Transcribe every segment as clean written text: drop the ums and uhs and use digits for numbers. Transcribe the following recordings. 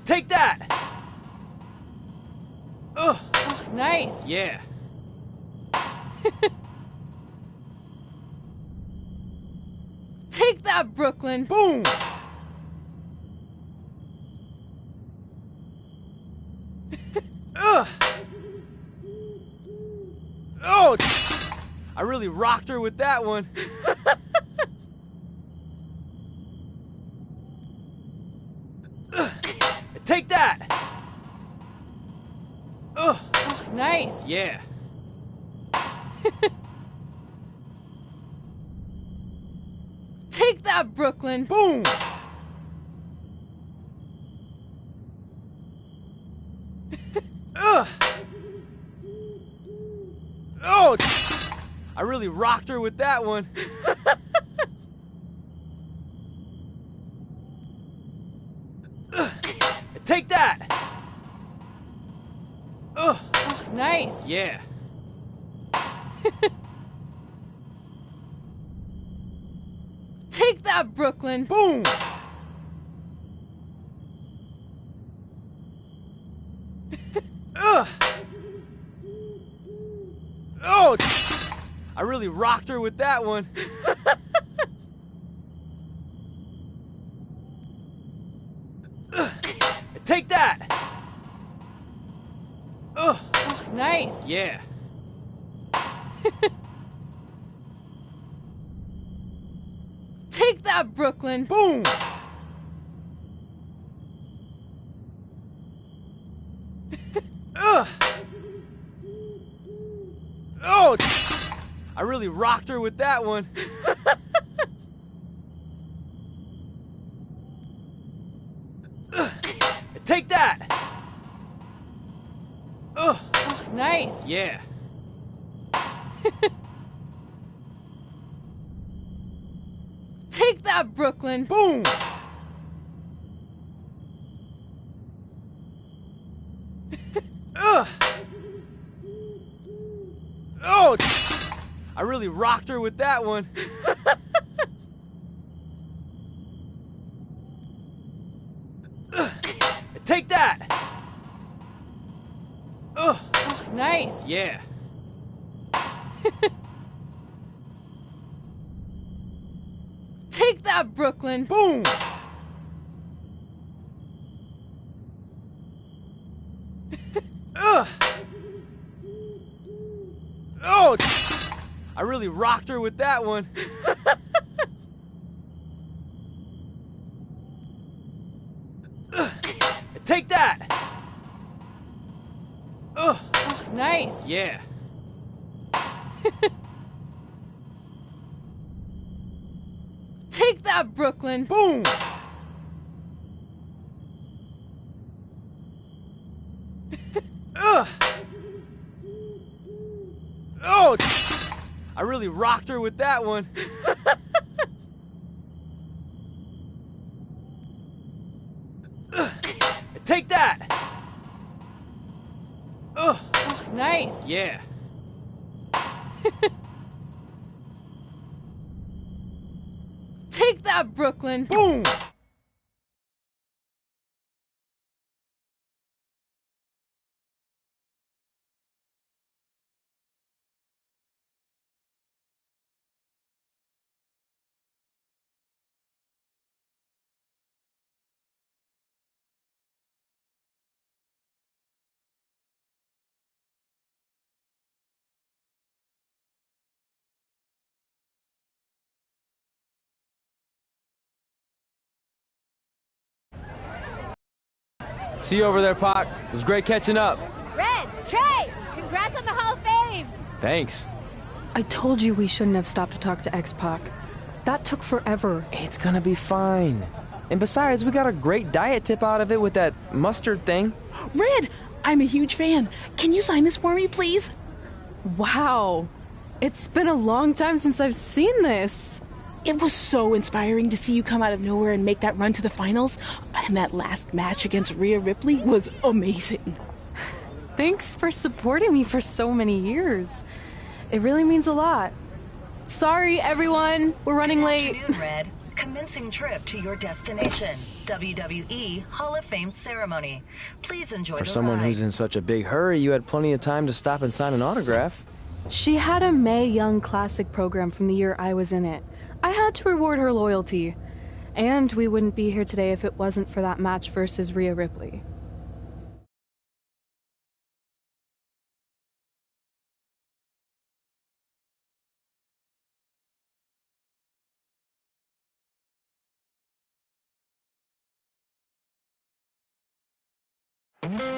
Take that! Ugh! Oh, nice! Yeah. Take that, Brooklyn! Boom! Ugh! Oh! I really rocked her with that one. Take that! Ugh! Oh, nice! Yeah. Take that, Brooklyn! Boom! Ugh! Oh! I really rocked her with that one. Take that! Ugh! Oh, nice! Yeah. Take that, Brooklyn! Boom! Ugh! Oh! I really rocked her with that one. Take that! Ugh! Oh, nice! Yeah. Take that, Brooklyn! Boom! Ugh! Oh! I really rocked her with that one. Take that! Ugh! Oh, nice! Yeah. Take that, Brooklyn! Boom! Ugh! Oh! I really rocked her with that one. Take that! Ugh! Oh, nice! Yeah. Take that, Brooklyn! Boom! Ugh! Oh! I really rocked her with that one. Take that! Ugh! Oh, nice! Yeah. Take that, Brooklyn! Boom! Ugh! Oh! I really rocked her with that one. Take that! Ugh! Oh, nice! Yeah. Take that, Brooklyn! Boom! See you over there, Pac. It was great catching up. Red, Trey, congrats on the Hall of Fame. Thanks. I told you we shouldn't have stopped to talk to X-Pac. That took forever. It's gonna be fine. And besides, we got a great diet tip out of it with that mustard thing. Red, I'm a huge fan. Can you sign this for me, please? Wow. It's been a long time since I've seen this. It was so inspiring to see you come out of nowhere and make that run to the finals. And that last match against Rhea Ripley was amazing. Thanks for supporting me for so many years. It really means a lot. Sorry, everyone. We're running late. Good afternoon, Red. Commencing trip to your destination. WWE Hall of Fame ceremony. Please enjoy For the someone ride. who's in such a big hurry, you had plenty of time to stop and sign an autograph. She had a Mae Young Classic program from the year I was in it. I had to reward her loyalty. And we wouldn't be here today if it wasn't for that match versus Rhea Ripley.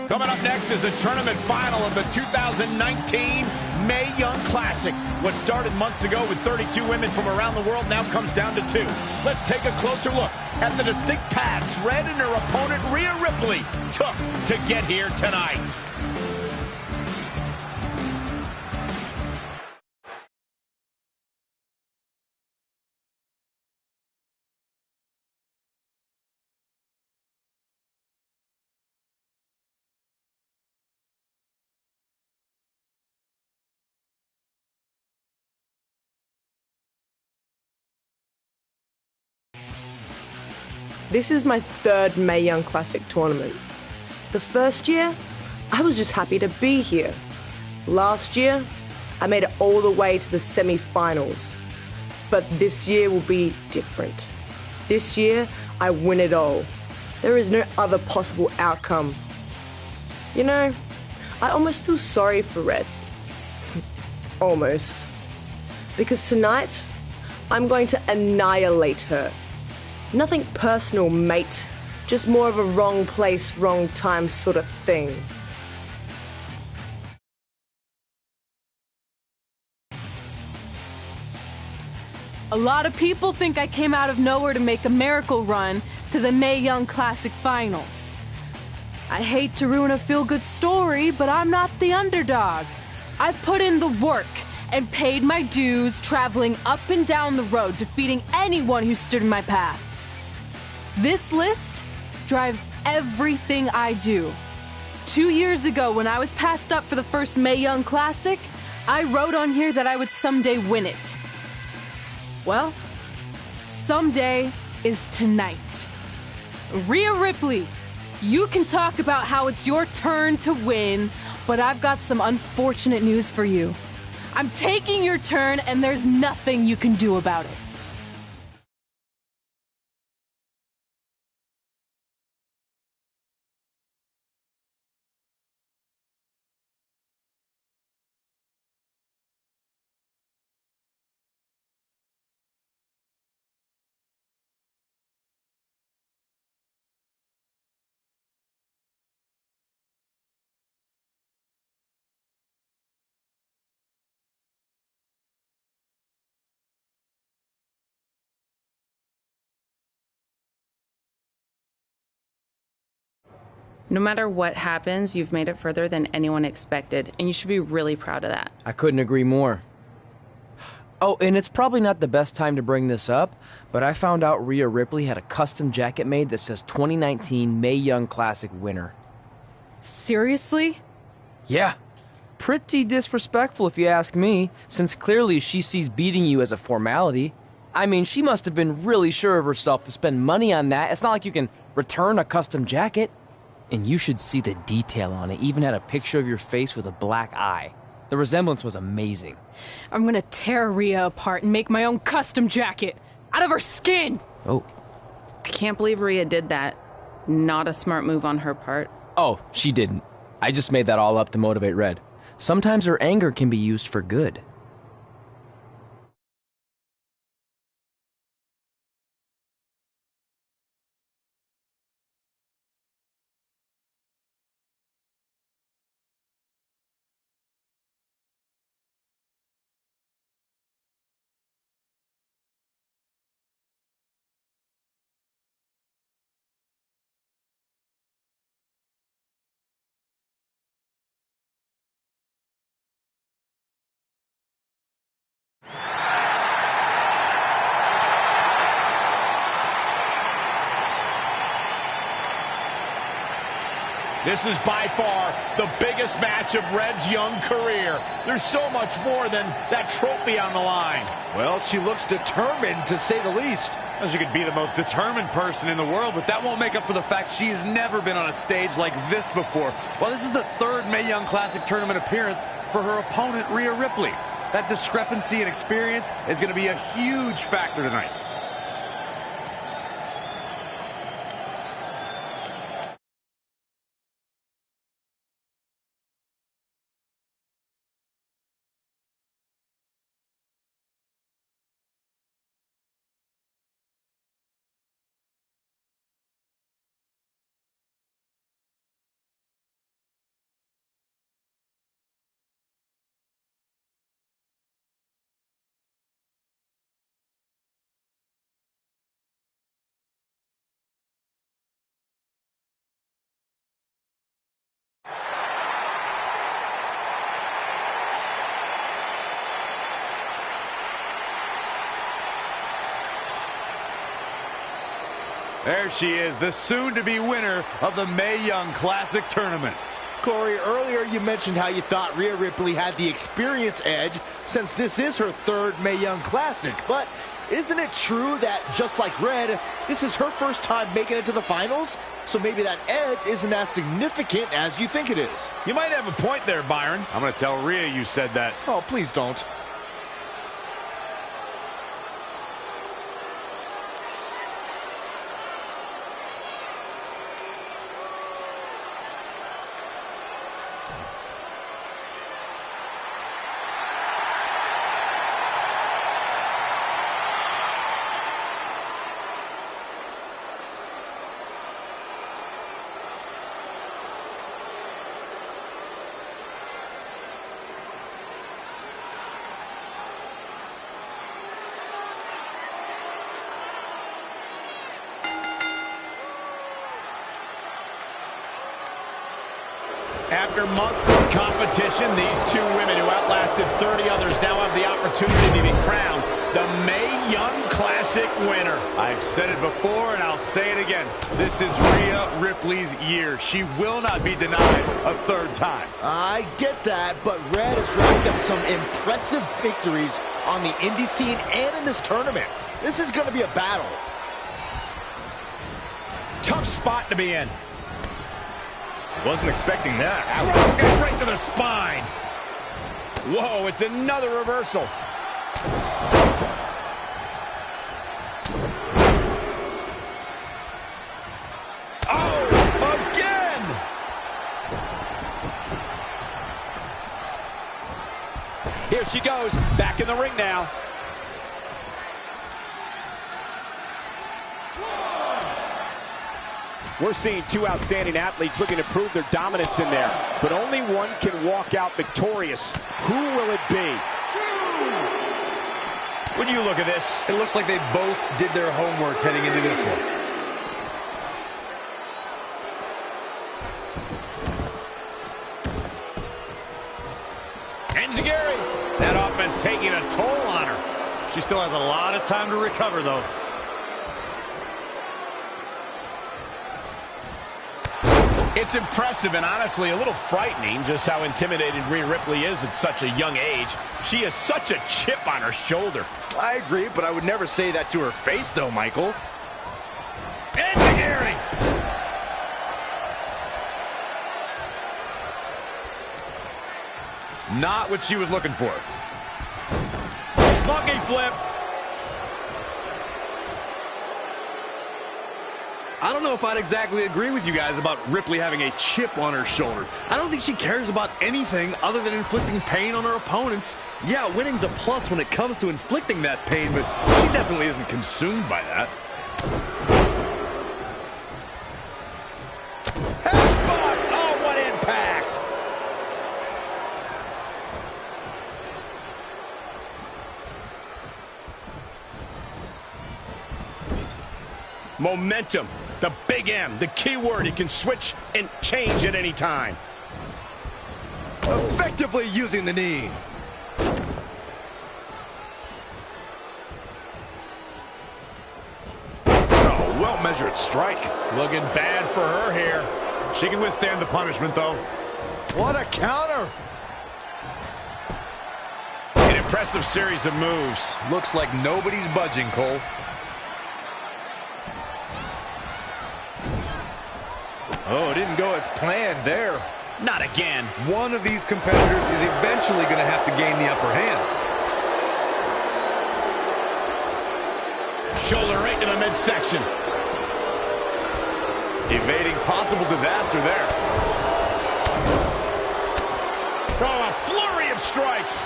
Coming up next is the tournament final of the 2019 Mae Young Classic. What started months ago with 32 women from around the world now comes down to 2. Let's take a closer look at the distinct paths Red and her opponent Rhea Ripley took to get here tonight. This is my 3rd Mae Young Classic tournament. The first year, I was just happy to be here. Last year, I made it all the way to the semi-finals. But this year will be different. This year, I win it all. There is no other possible outcome. You know, I almost feel sorry for Red. Almost. Because tonight, I'm going to annihilate her. Nothing personal, mate. Just more of a wrong place, wrong time sort of thing. A lot of people think I came out of nowhere to make a miracle run to the Mae Young Classic Finals. I hate to ruin a feel-good story, but I'm not the underdog. I've put in the work and paid my dues traveling up and down the road, defeating anyone who stood in my path. This list drives everything I do. 2 years ago, when I was passed up for the first Mae Young Classic, I wrote on here that I would someday win it. Well, someday is tonight. Rhea Ripley, you can talk about how it's your turn to win, but I've got some unfortunate news for you. I'm taking your turn, and there's nothing you can do about it. No matter what happens, you've made it further than anyone expected, and you should be really proud of that. I couldn't agree more. Oh, and it's probably not the best time to bring this up, but I found out Rhea Ripley had a custom jacket made that says 2019 Mae Young Classic winner. Seriously? Yeah. Pretty disrespectful if you ask me, since clearly she sees beating you as a formality. I mean, she must have been really sure of herself to spend money on that. It's not like you can return a custom jacket. And you should see the detail on it. Even had a picture of your face with a black eye. The resemblance was amazing. I'm gonna tear Rhea apart and make my own custom jacket out of her skin! Oh. I can't believe Rhea did that. Not a smart move on her part. Oh, she didn't. I just made that all up to motivate Red. Sometimes her anger can be used for good. This is by far the biggest match of Red's young career. There's so much more than that trophy on the line. Well, she looks determined, to say the least. She could be the most determined person in the world, but that won't make up for the fact she has never been on a stage like this before. Well, this is the third Mae Young Classic tournament appearance for her opponent, Rhea Ripley. That discrepancy in experience is going to be a huge factor tonight. There she is, the soon-to-be winner of the Mae Young Classic Tournament. Corey, earlier you mentioned how you thought Rhea Ripley had the experience edge since this is her third Mae Young Classic. But isn't it true that, just like Red, this is her first time making it to the finals? So maybe that edge isn't as significant as you think it is. You might have a point there, Byron. I'm going to tell Rhea you said that. Oh, please don't. After months of competition, these two women who outlasted 30 others now have the opportunity to be crowned the Mae Young Classic winner. I've said it before and I'll say it again. This is Rhea Ripley's year. She will not be denied a third time. I get that, but Red has racked up some impressive victories on the indie scene and in this tournament. This is going to be a battle. Tough spot to be in. Wasn't expecting that. Drop kick right to the spine. Whoa, it's another reversal. Oh, again! Here she goes, back in the ring now. We're seeing two outstanding athletes looking to prove their dominance in there, but only one can walk out victorious. Who will it be? When you look at this, it looks like they both did their homework heading into this one. Enziguri, that offense taking a toll on her. She still has a lot of time to recover, though. It's impressive and honestly a little frightening just how intimidated Rhea Ripley is at such a young age. She has such a chip on her shoulder. I agree, but I would never say that to her face, though, Michael. Enziguri! Not what she was looking for. Monkey flip. I don't know if I'd exactly agree with you guys about Ripley having a chip on her shoulder. I don't think she cares about anything other than inflicting pain on her opponents. Yeah, winning's a plus when it comes to inflicting that pain, but she definitely isn't consumed by that. Headbutt! Oh, what impact! Momentum. The big M, the key word. He can switch and change at any time. Effectively using the knee. Oh, well-measured strike. Looking bad for her here. She can withstand the punishment, though. What a counter. An impressive series of moves. Looks like nobody's budging, Cole. Oh, it didn't go as planned there. Not again. One of these competitors is eventually going to have to gain the upper hand. Shoulder right to the midsection. Evading possible disaster there. Oh, a flurry of strikes.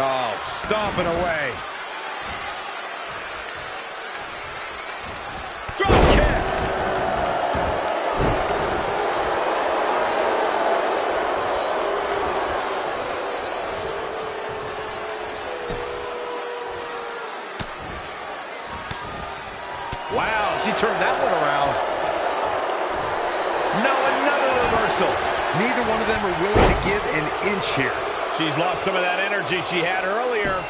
Oh, stomping away. Drop kick. Wow, she turned that one around. Now another reversal. Neither one of them are willing to give an inch here. She's lost some of that energy she had earlier.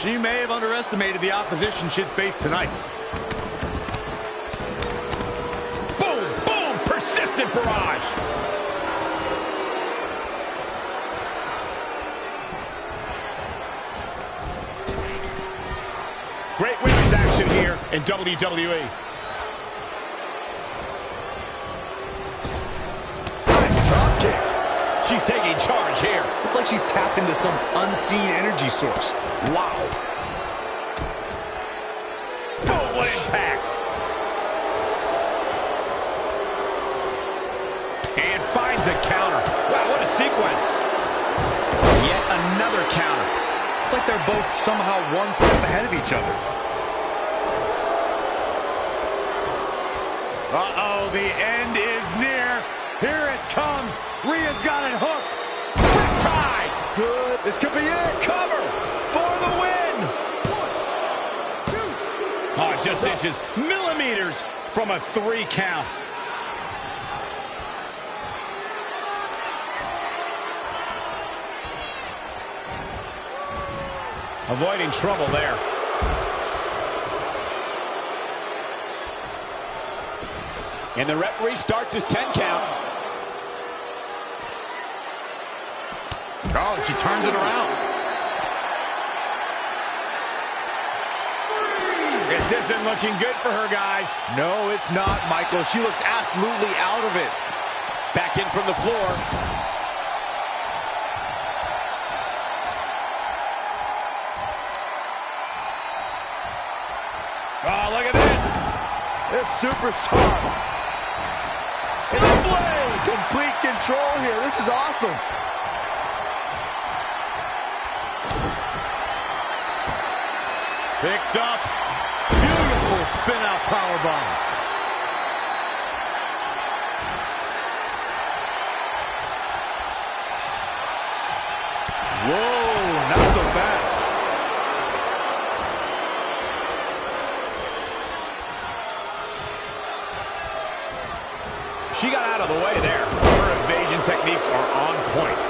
She may have underestimated the opposition she'd face tonight. Boom, boom, persistent barrage. Great women's action here in WWE. Nice drop kick. She's taking charge here. It's like she's tapped into some unseen energy source. Wow. Boom, what impact. And finds a counter. Wow, what a sequence. Yet another counter. It's like they're both somehow one step ahead of each other. Uh-oh, the end is near. Here it comes. Rhea's got it hooked. Riptide. Good. This could be it. Cover for the win. 1, 2. Oh, just inches, millimeters from a 3 count. Avoiding trouble there. And the referee starts his 10 count. Oh, she turns it around. This isn't looking good for her, guys. No, it's not, Michael. She looks absolutely out of it. Back in from the floor. Oh, look at this. This superstar. Blade. Complete control here. This is awesome. Picked up. Beautiful spin out powerbomb. Whoa, not so fast. She got out of the way there. Her evasion techniques are on point.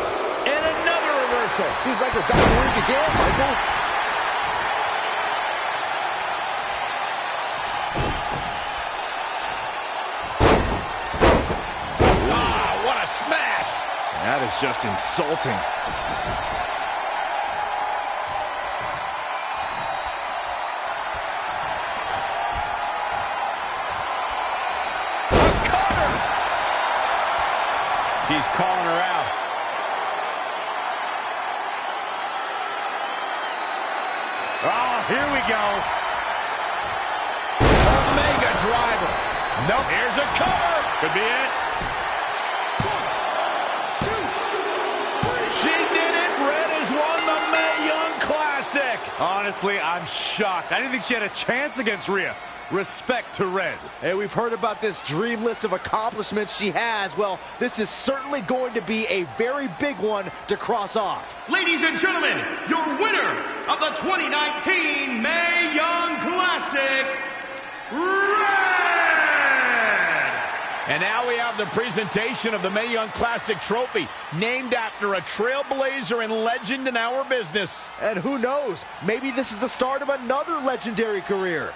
And another reversal. Seems like we're back to work again, Michael. Ah, what a smash. That is just insulting. She's calling her out. Oh, here we go. Omega driver. Nope. Here's a cover. Could be it. 1, 2, 3. She did it. Red has won the Mae Young Classic. Honestly, I'm shocked. I didn't think she had a chance against Rhea. Respect to Red. Hey, we've heard about this dream list of accomplishments she has. Well, this is certainly going to be a very big one to cross off. Ladies and gentlemen, your winner of the 2019 Mae Young Classic, Red! And now we have the presentation of the Mae Young Classic trophy, named after a trailblazer and legend in our business. And who knows, maybe this is the start of another legendary career.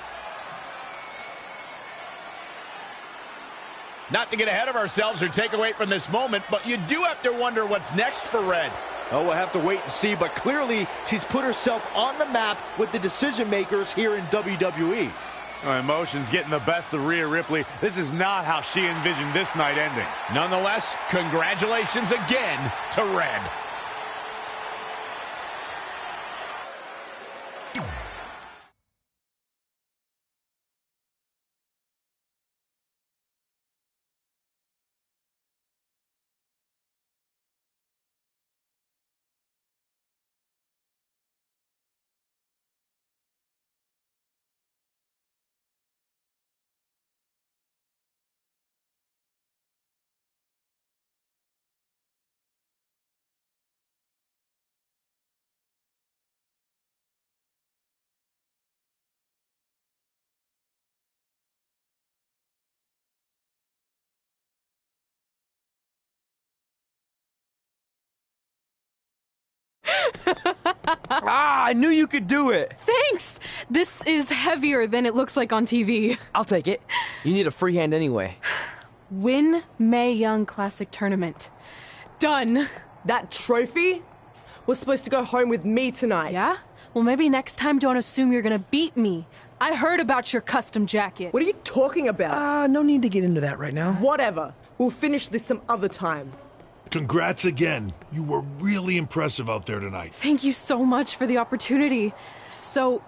Not to get ahead of ourselves or take away from this moment, but you do have to wonder what's next for Red. Oh, we'll have to wait and see, but clearly she's put herself on the map with the decision makers here in WWE. Emotions getting the best of Rhea Ripley. This is not how she envisioned this night ending. Nonetheless, congratulations again to Red. I knew you could do it. Thanks! This is heavier than it looks like on TV. I'll take it. You need a free hand anyway. Win Mae Young Classic Tournament. Done. That trophy was supposed to go home with me tonight. Yeah? Well, maybe next time don't assume you're gonna beat me. I heard about your custom jacket. What are you talking about? No need to get into that right now. Whatever. We'll finish this some other time. Congrats again. You were really impressive out there tonight. Thank you so much for the opportunity. So,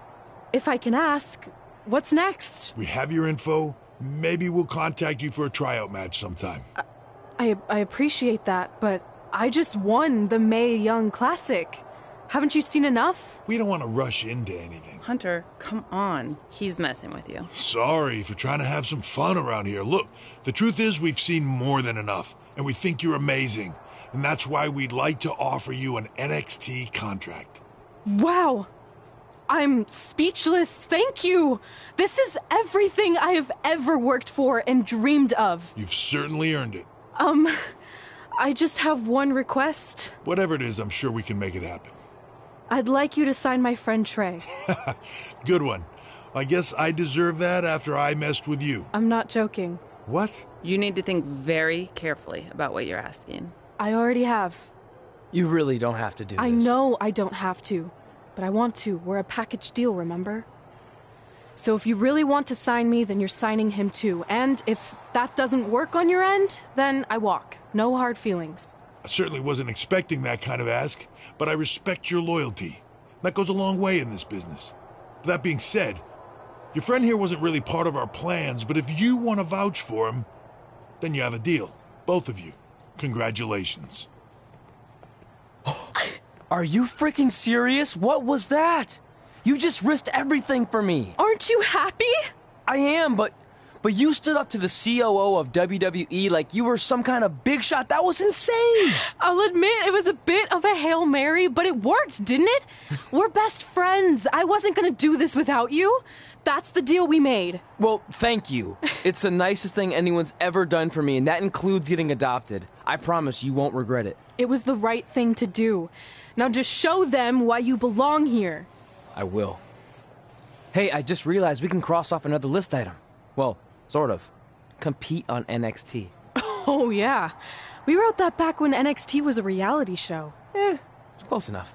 if I can ask, what's next? We have your info. Maybe we'll contact you for a tryout match sometime. I appreciate that, but I just won the Mae Young Classic. Haven't you seen enough? We don't want to rush into anything. Hunter, come on. He's messing with you. Sorry for trying to have some fun around here. Look, the truth is we've seen more than enough, and we think you're amazing. And that's why we'd like to offer you an NXT contract. Wow! I'm speechless. Thank you! This is everything I have ever worked for and dreamed of. You've certainly earned it. I just have one request. Whatever it is, I'm sure we can make it happen. I'd like you to sign my friend Trey. Good one. I guess I deserve that after I messed with you. I'm not joking. What? You need to think very carefully about what you're asking. I already have. You really don't have to do this. I know I don't have to, but I want to. We're a package deal, remember? So if you really want to sign me, then you're signing him too. And if that doesn't work on your end, then I walk. No hard feelings. I certainly wasn't expecting that kind of ask, but I respect your loyalty. That goes a long way in this business. That being said, your friend here wasn't really part of our plans, but if you want to vouch for him, then you have a deal. Both of you. Congratulations. Are you freaking serious? What was that? You just risked everything for me. Aren't you happy? I am, but you stood up to the COO of WWE like you were some kind of big shot. That was insane. I'll admit it was a bit of a Hail Mary, but it worked, didn't it? We're best friends. I wasn't gonna do this without you. That's the deal we made. Well, thank you. It's the nicest thing anyone's ever done for me, and that includes getting adopted. I promise you won't regret it. It was the right thing to do. Now just show them why you belong here. I will. Hey, I just realized we can cross off another list item. Well, sort of. Compete on NXT. Oh, yeah. We wrote that back when NXT was a reality show. It's close enough.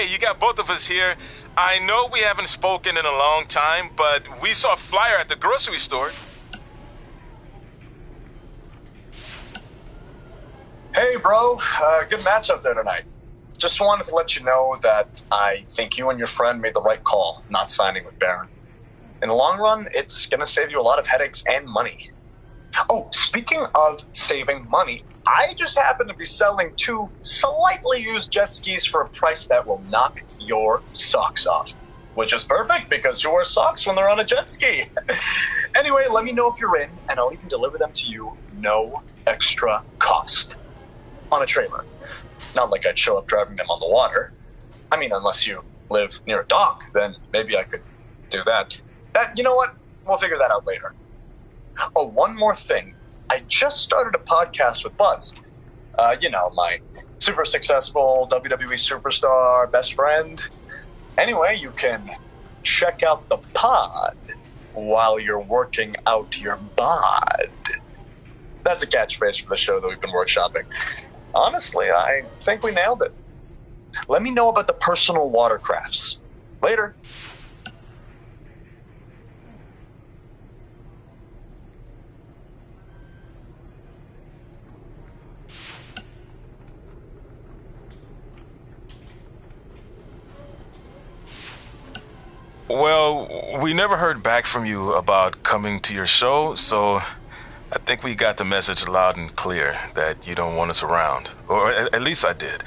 Hey, you got both of us here. I know we haven't spoken in a long time, but we saw a flyer at the grocery store. Hey, bro. Good match up there tonight. Just wanted to let you know that I think you and your friend made the right call not signing with Baron. In the long run, it's going to save you a lot of headaches and money. Oh, speaking of saving money, I just happen to be selling 2 slightly used jet skis for a price that will knock your socks off. Which is perfect because who wears socks when they're on a jet ski? Anyway, let me know if you're in, and I'll even deliver them to you, no extra cost. On a trailer. Not like I'd show up driving them on the water. I mean, unless you live near a dock, then maybe I could do that. You know what? We'll figure that out later. Oh, one more thing. I just started a podcast with Buzz. You know, my super successful WWE superstar best friend. Anyway, you can check out the pod while you're working out your bod. That's a catchphrase for the show that we've been workshopping. Honestly, I think we nailed it. Let me know about the personal watercrafts. Later. Well, we never heard back from you about coming to your show, so I think we got the message loud and clear that you don't want us around. Or at least I did.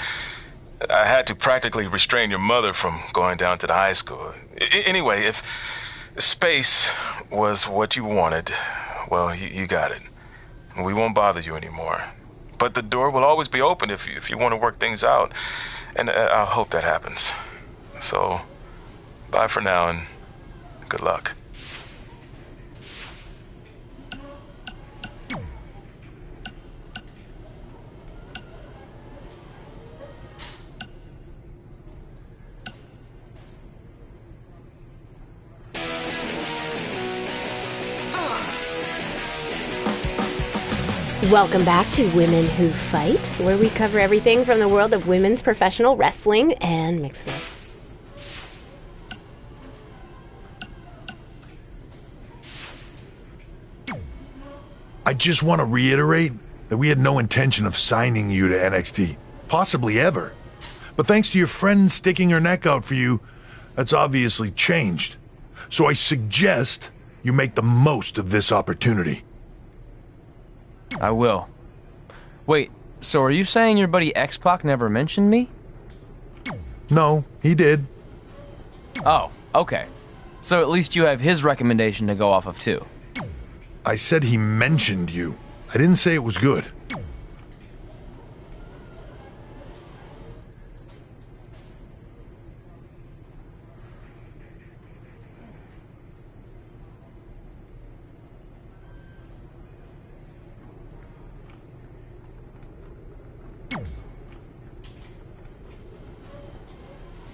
I had to practically restrain your mother from going down to the high school. Anyway, if space was what you wanted, well, you got it. We won't bother you anymore. But the door will always be open if you want to work things out. And I hope that happens. So, bye for now and good luck. Welcome back to Women Who Fight, where we cover everything from the world of women's professional wrestling and mixed martial. I just want to reiterate that we had no intention of signing you to NXT, possibly ever. But thanks to your friend sticking her neck out for you, that's obviously changed. So I suggest you make the most of this opportunity. I will. Wait, so are you saying your buddy X-Pac never mentioned me? No, he did. Oh, okay. So at least you have his recommendation to go off of too. I said he mentioned you. I didn't say it was good.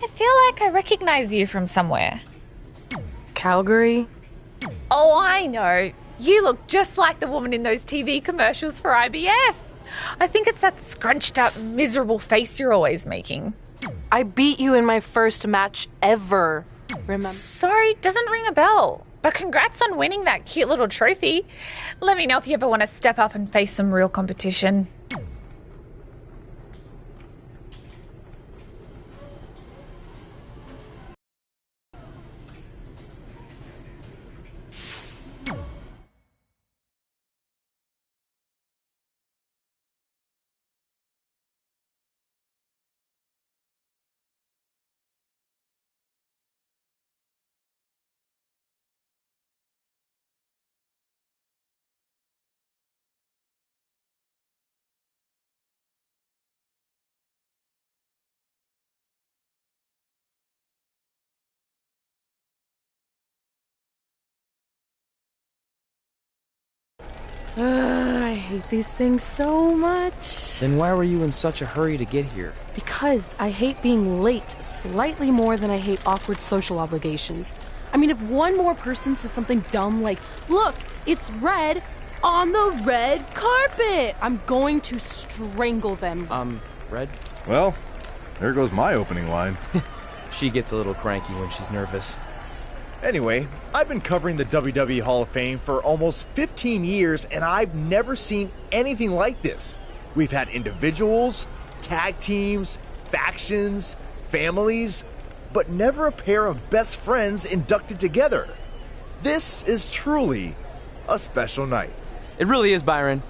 I feel like I recognize you from somewhere. Calgary? Oh, I know. You look just like the woman in those TV commercials for IBS. I think it's that scrunched up, miserable face you're always making. I beat you in my first match ever, remember? Sorry, doesn't ring a bell. But congrats on winning that cute little trophy. Let me know if you ever want to step up and face some real competition. I hate these things so much. Then why were you in such a hurry to get here? Because I hate being late slightly more than I hate awkward social obligations. I mean, if one more person says something dumb like, "Look, it's red on the red carpet," I'm going to strangle them. Red? Well, there goes my opening line. She gets a little cranky when she's nervous. Anyway, I've been covering the WWE Hall of Fame for almost 15 years, and I've never seen anything like this. We've had individuals, tag teams, factions, families, but never a pair of best friends inducted together. This is truly a special night. It really is, Byron.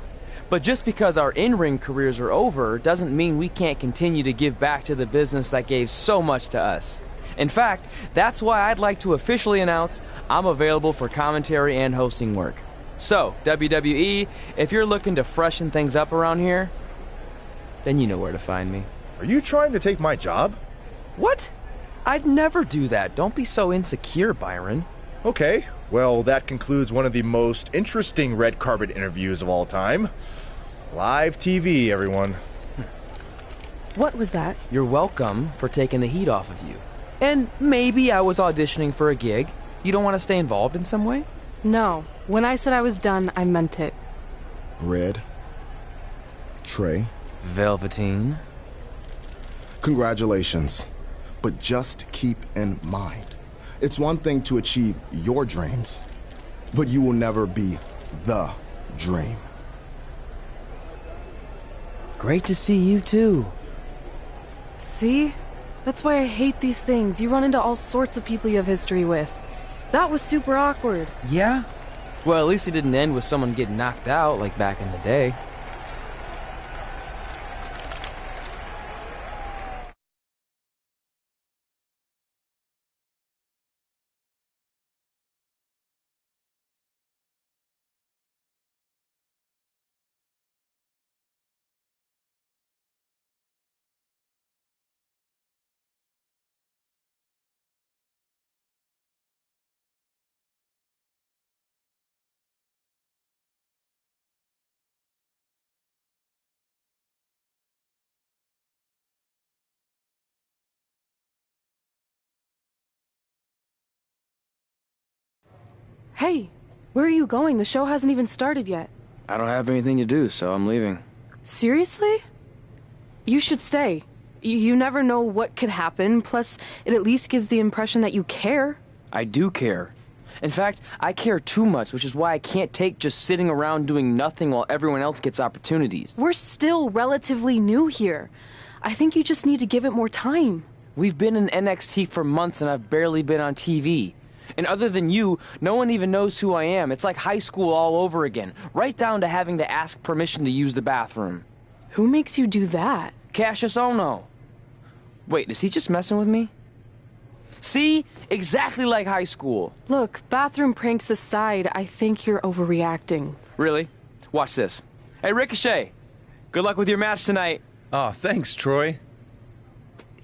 But just because our in-ring careers are over doesn't mean we can't continue to give back to the business that gave so much to us. In fact, that's why I'd like to officially announce I'm available for commentary and hosting work. So, WWE, if you're looking to freshen things up around here, then you know where to find me. Are you trying to take my job? What? I'd never do that. Don't be so insecure, Byron. Okay, well, that concludes one of the most interesting red carpet interviews of all time. Live TV, everyone. What was that? You're welcome for taking the heat off of you. And maybe I was auditioning for a gig. You don't want to stay involved in some way? No. When I said I was done, I meant it. Red. Trey. Velveteen. Congratulations. But just keep in mind, it's one thing to achieve your dreams, but you will never be the dream. Great to see you too. See? That's why I hate these things. You run into all sorts of people you have history with. That was super awkward. Yeah? Well, at least it didn't end with someone getting knocked out like back in the day. Hey, where are you going? The show hasn't even started yet. I don't have anything to do, so I'm leaving. Seriously? You should stay. You never know what could happen, plus it at least gives the impression that you care. I do care. In fact, I care too much, which is why I can't take just sitting around doing nothing while everyone else gets opportunities. We're still relatively new here. I think you just need to give it more time. We've been in NXT for months and I've barely been on TV. And other than you, no one even knows who I am. It's like high school all over again, right down to having to ask permission to use the bathroom. Who makes you do that? Cassius Ohno. Wait, is he just messing with me? See? Exactly like high school. Look, bathroom pranks aside, I think you're overreacting. Really? Watch this. Hey, Ricochet. Good luck with your match tonight. Aw, thanks, Troy.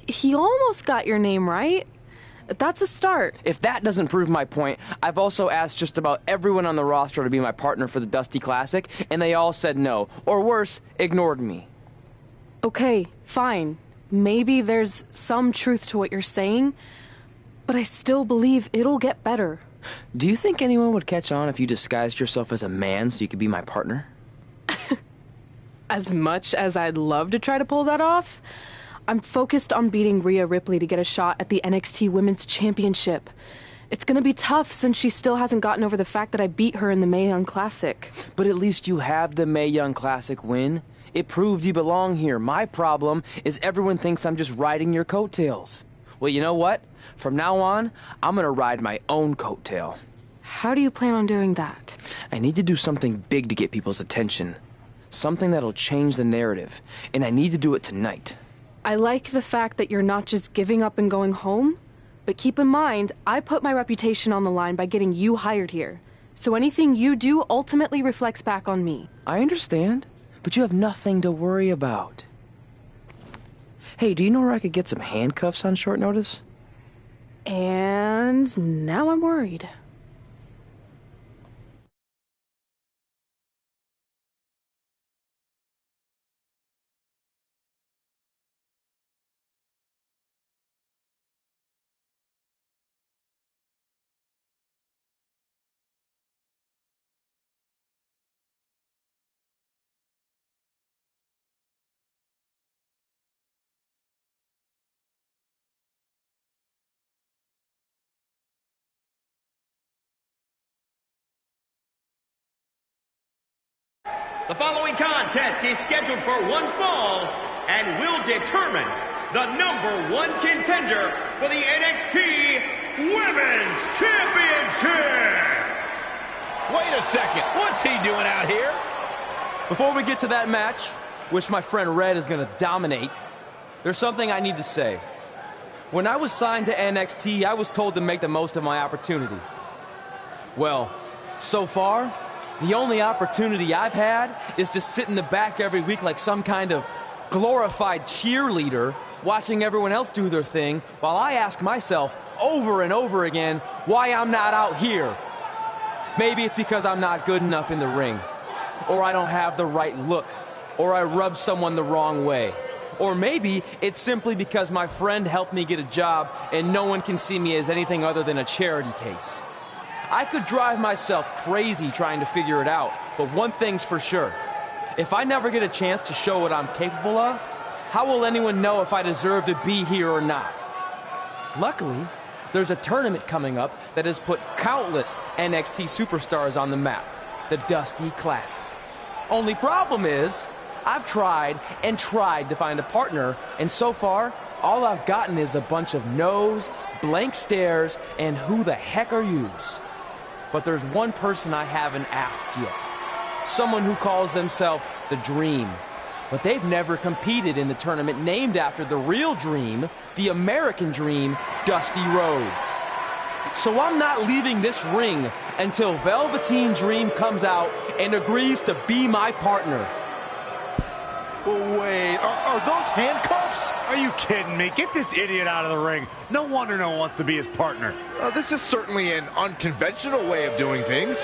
He almost got your name right. That's a start. If that doesn't prove my point, I've also asked just about everyone on the roster to be my partner for the Dusty Classic, and they all said no. Or worse, ignored me. Okay, fine. Maybe there's some truth to what you're saying, but I still believe it'll get better. Do you think anyone would catch on if you disguised yourself as a man so you could be my partner? As much as I'd love to try to pull that off, I'm focused on beating Rhea Ripley to get a shot at the NXT Women's Championship. It's gonna be tough since she still hasn't gotten over the fact that I beat her in the Mae Young Classic. But at least you have the Mae Young Classic win. It proved you belong here. My problem is everyone thinks I'm just riding your coattails. Well, you know what? From now on, I'm gonna ride my own coattail. How do you plan on doing that? I need to do something big to get people's attention. Something that'll change the narrative. And I need to do it tonight. I like the fact that you're not just giving up and going home, but keep in mind, I put my reputation on the line by getting you hired here. So anything you do ultimately reflects back on me. I understand, but you have nothing to worry about. Hey, do you know where I could get some handcuffs on short notice? And now I'm worried. The following contest is scheduled for one fall and will determine the #1 contender for the NXT Women's Championship. Wait a second, what's he doing out here? Before we get to that match, which my friend Red is going to dominate, there's something I need to say. When I was signed to NXT, I was told to make the most of my opportunity. Well, so far, the only opportunity I've had is to sit in the back every week like some kind of glorified cheerleader, watching everyone else do their thing, while I ask myself over and over again why I'm not out here. Maybe it's because I'm not good enough in the ring, or I don't have the right look, or I rub someone the wrong way. Or maybe it's simply because my friend helped me get a job and no one can see me as anything other than a charity case. I could drive myself crazy trying to figure it out, but one thing's for sure. If I never get a chance to show what I'm capable of, how will anyone know if I deserve to be here or not? Luckily, there's a tournament coming up that has put countless NXT superstars on the map, the Dusty Classic. Only problem is, I've tried and tried to find a partner, and so far, all I've gotten is a bunch of no's, blank stares, and who the heck are yous? But there's one person I haven't asked yet. Someone who calls themselves the Dream. But they've never competed in the tournament named after the real Dream, the American Dream, Dusty Rhodes. So I'm not leaving this ring until Velveteen Dream comes out and agrees to be my partner. Wait, are those handcuffs? Are you kidding me? Get this idiot out of the ring. No wonder no one wants to be his partner. This is certainly an unconventional way of doing things.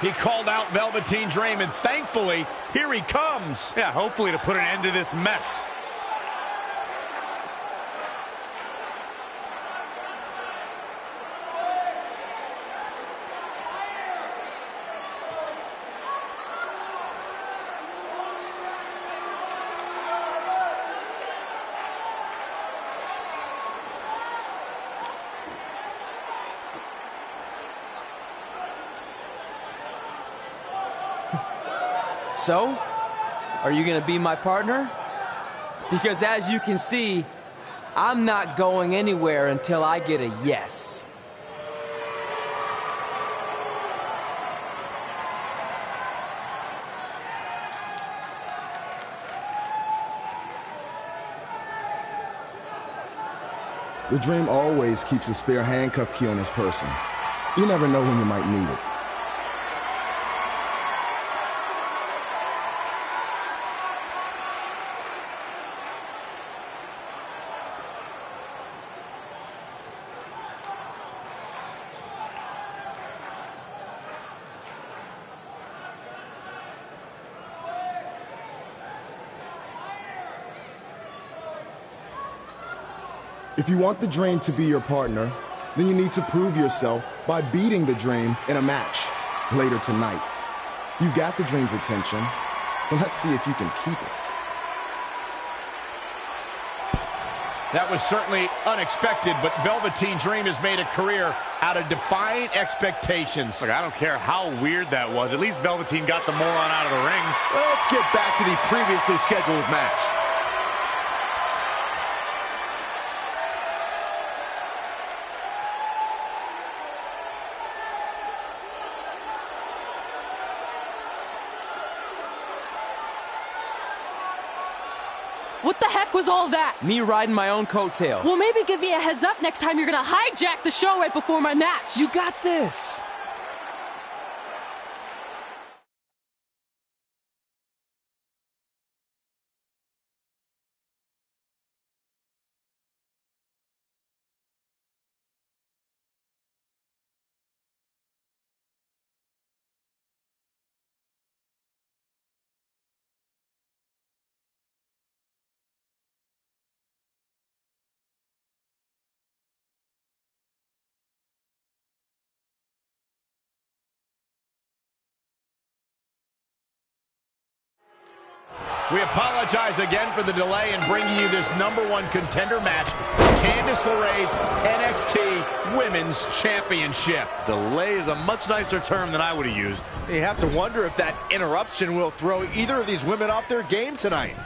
He called out Velveteen Dream, and thankfully, here he comes. Yeah, hopefully to put an end to this mess. So, are you going to be my partner? Because as you can see, I'm not going anywhere until I get a yes. The Dream always keeps a spare handcuff key on his person. You never know when you might need it. If you want the Dream to be your partner, then you need to prove yourself by beating the Dream in a match later tonight. You got the Dream's attention, but let's see if you can keep it. That was certainly unexpected, but Velveteen Dream has made a career out of defying expectations. Look, I don't care how weird that was. At least Velveteen got the moron out of the ring. Let's get back to the previously scheduled match. What the heck was all that? Me riding my own coattail. Well, maybe give me a heads up next time you're gonna hijack the show right before my match. You got this. We apologize again for the delay in bringing you this #1 contender match for Candice LeRae's NXT Women's Championship. Delay is a much nicer term than I would have used. You have to wonder if that interruption will throw either of these women off their game tonight.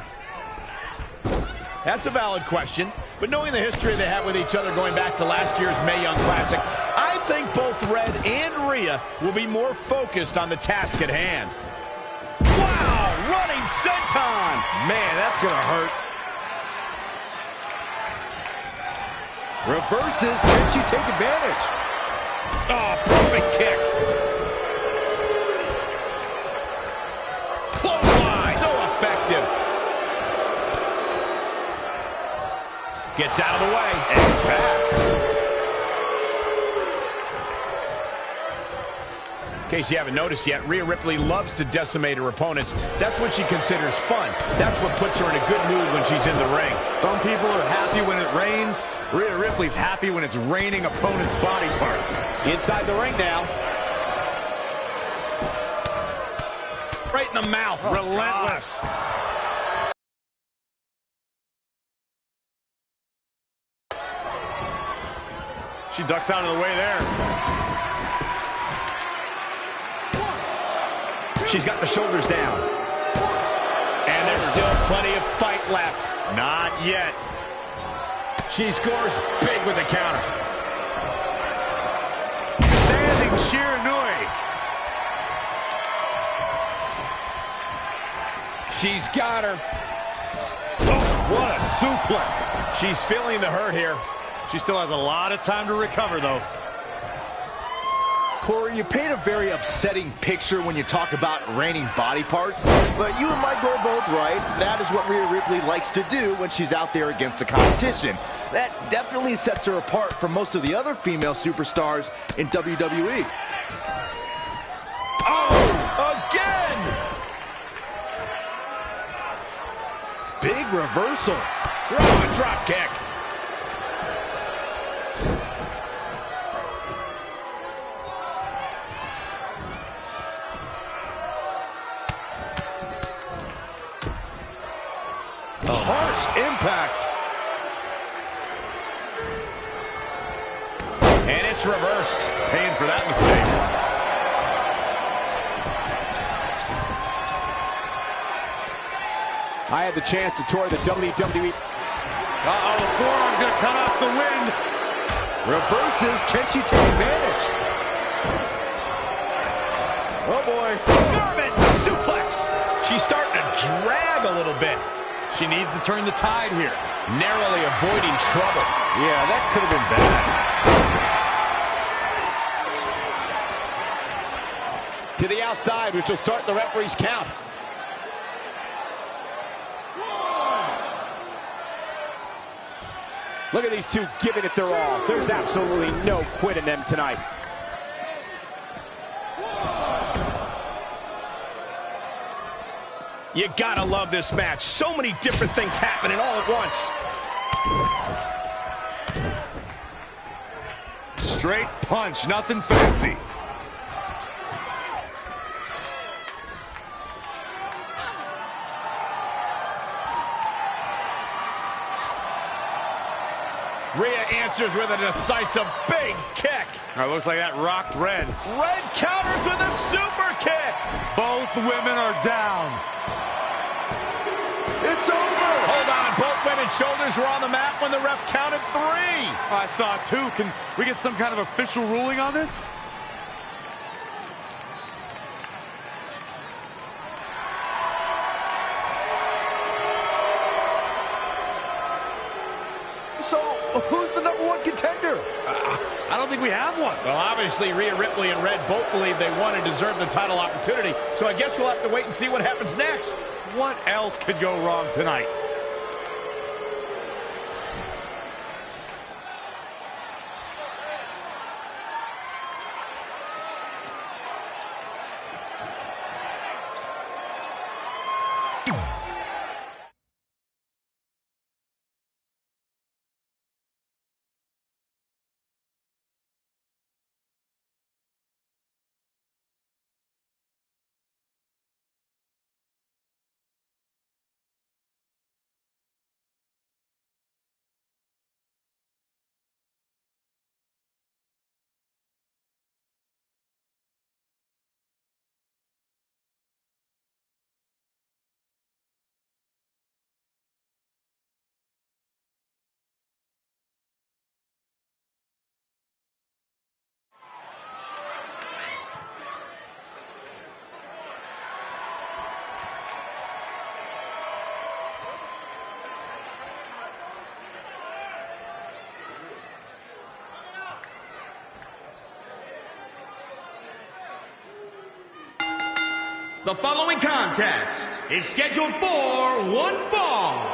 That's a valid question, but knowing the history they have with each other going back to last year's Mae Young Classic, I think both Red and Rhea will be more focused on the task at hand. Wow, running senton! Man, that's gonna hurt. Reverses, can she take advantage? Oh, perfect kick. Clothesline, so effective. Gets out of the way, and fast. In case you haven't noticed yet, Rhea Ripley loves to decimate her opponents. That's what she considers fun. That's what puts her in a good mood when she's in the ring. Some people are happy when it rains. Rhea Ripley's happy when it's raining opponents' body parts. Inside the ring now. Right in the mouth. Oh, relentless. She ducks out of the way there. She's got the shoulders down. And there's still plenty of fight left. Not yet. She scores big with the counter. Standing Shiranui. She's got her. Oh, what a suplex. She's feeling the hurt here. She still has a lot of time to recover, though. Corey, you paint a very upsetting picture when you talk about raining body parts, but you and Mike are both right. That is what Rhea Ripley likes to do when she's out there against the competition. That definitely sets her apart from most of the other female superstars in WWE. Oh, again! Big reversal. Oh, drop kick. A harsh impact. And it's reversed. Paying for that mistake. I had the chance to tour the WWE. Uh-oh, the forearm gonna cut off the wind. Reverses, can she take advantage? Oh boy. German suplex. She's starting to drag a little bit. She needs to turn the tide here. Narrowly avoiding trouble. Yeah, that could have been bad. To the outside, which will start the referee's count. Look at these two giving it their all. There's absolutely no quit in them tonight. You gotta love this match. So many different things happening all at once. Straight punch, nothing fancy. Rhea answers with a decisive big kick. All right, looks like that rocked Red. Red counters with a super kick. Both women are down. It's over. Hold on. Both women's shoulders were on the mat when the ref counted 3. I saw 2. Can we get some kind of official ruling on this? So, who's the #1 contender? I don't think we have one. Well, obviously, Rhea Ripley and Red both believe they won and deserve the title opportunity. So I guess we'll have to wait and see what happens next. What else could go wrong tonight? The following contest is scheduled for one fall.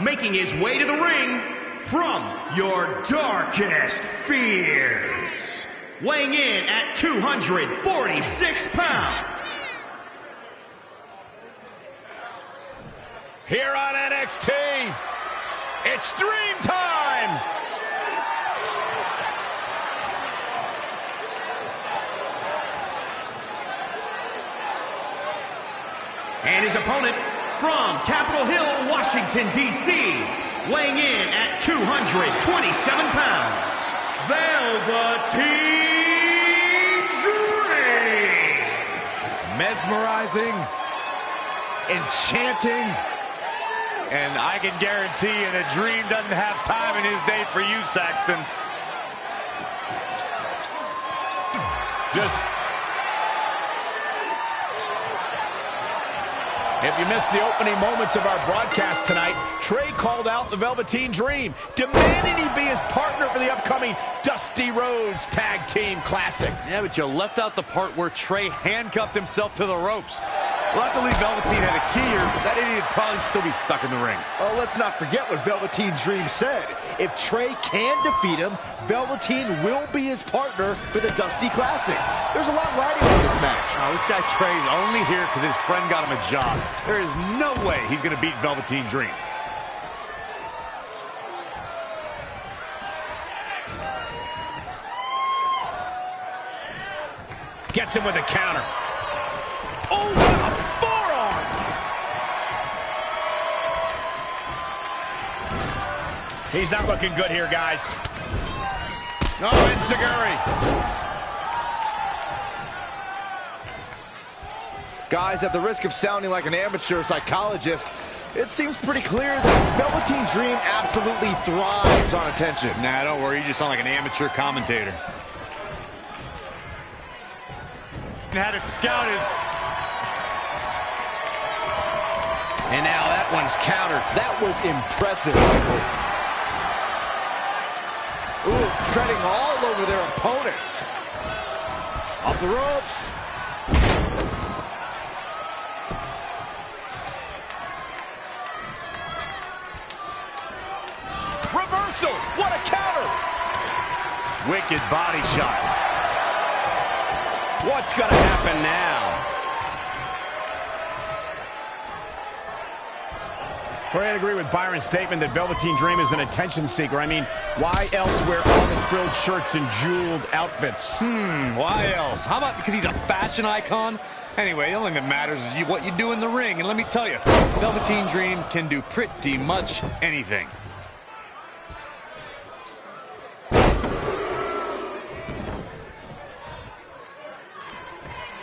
Making his way to the ring from your darkest fears. Weighing in at 246 pounds. Here on NXT, it's Dream Time! And his opponent from Capitol Hill, Washington, D.C., weighing in at 227 pounds, Velveteen Dream! Mesmerizing, enchanting, and I can guarantee you the Dream doesn't have time in his day for you, Saxton. If you missed the opening moments of our broadcast tonight, Trey called out the Velveteen Dream, demanding he be his partner for the upcoming Dusty Rhodes Tag Team Classic. Yeah, but you left out the part where Trey handcuffed himself to the ropes. Luckily, Velveteen had a key here. That idiot would probably still be stuck in the ring. Oh, let's not forget what Velveteen Dream said. If Trey can defeat him, Velveteen will be his partner for the Dusty Classic. There's a lot riding on this match. Oh, this guy Trey's only here because his friend got him a job. There is no way he's going to beat Velveteen Dream. Gets him with a counter. Oh, what a forearm! He's not looking good here, guys. Oh, Enziguri. Guys, at the risk of sounding like an amateur psychologist, it seems pretty clear that Velveteen Dream absolutely thrives on attention. Nah, don't worry. You just sound like an amateur commentator. Had it scouted. And now that one's countered. That was impressive. Ooh, treading all over their opponent. Off the ropes. Reversal. What a counter. Wicked body shot. What's going to happen now? Well, I agree with Byron's statement that Velveteen Dream is an attention seeker. I mean, why else wear almond-frilled shirts and jeweled outfits? Why else? How about because he's a fashion icon? Anyway, the only thing that matters is what you do in the ring. And let me tell you, Velveteen Dream can do pretty much anything.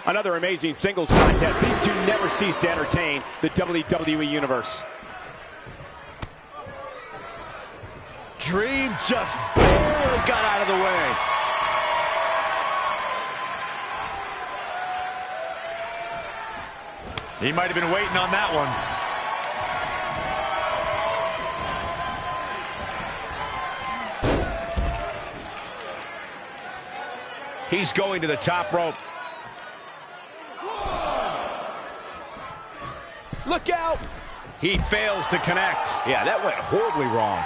Another amazing singles contest. These two never cease to entertain the WWE Universe. Dream just barely got out of the way. He might have been waiting on that one. He's going to the top rope. Look out! He fails to connect. Yeah, that went horribly wrong.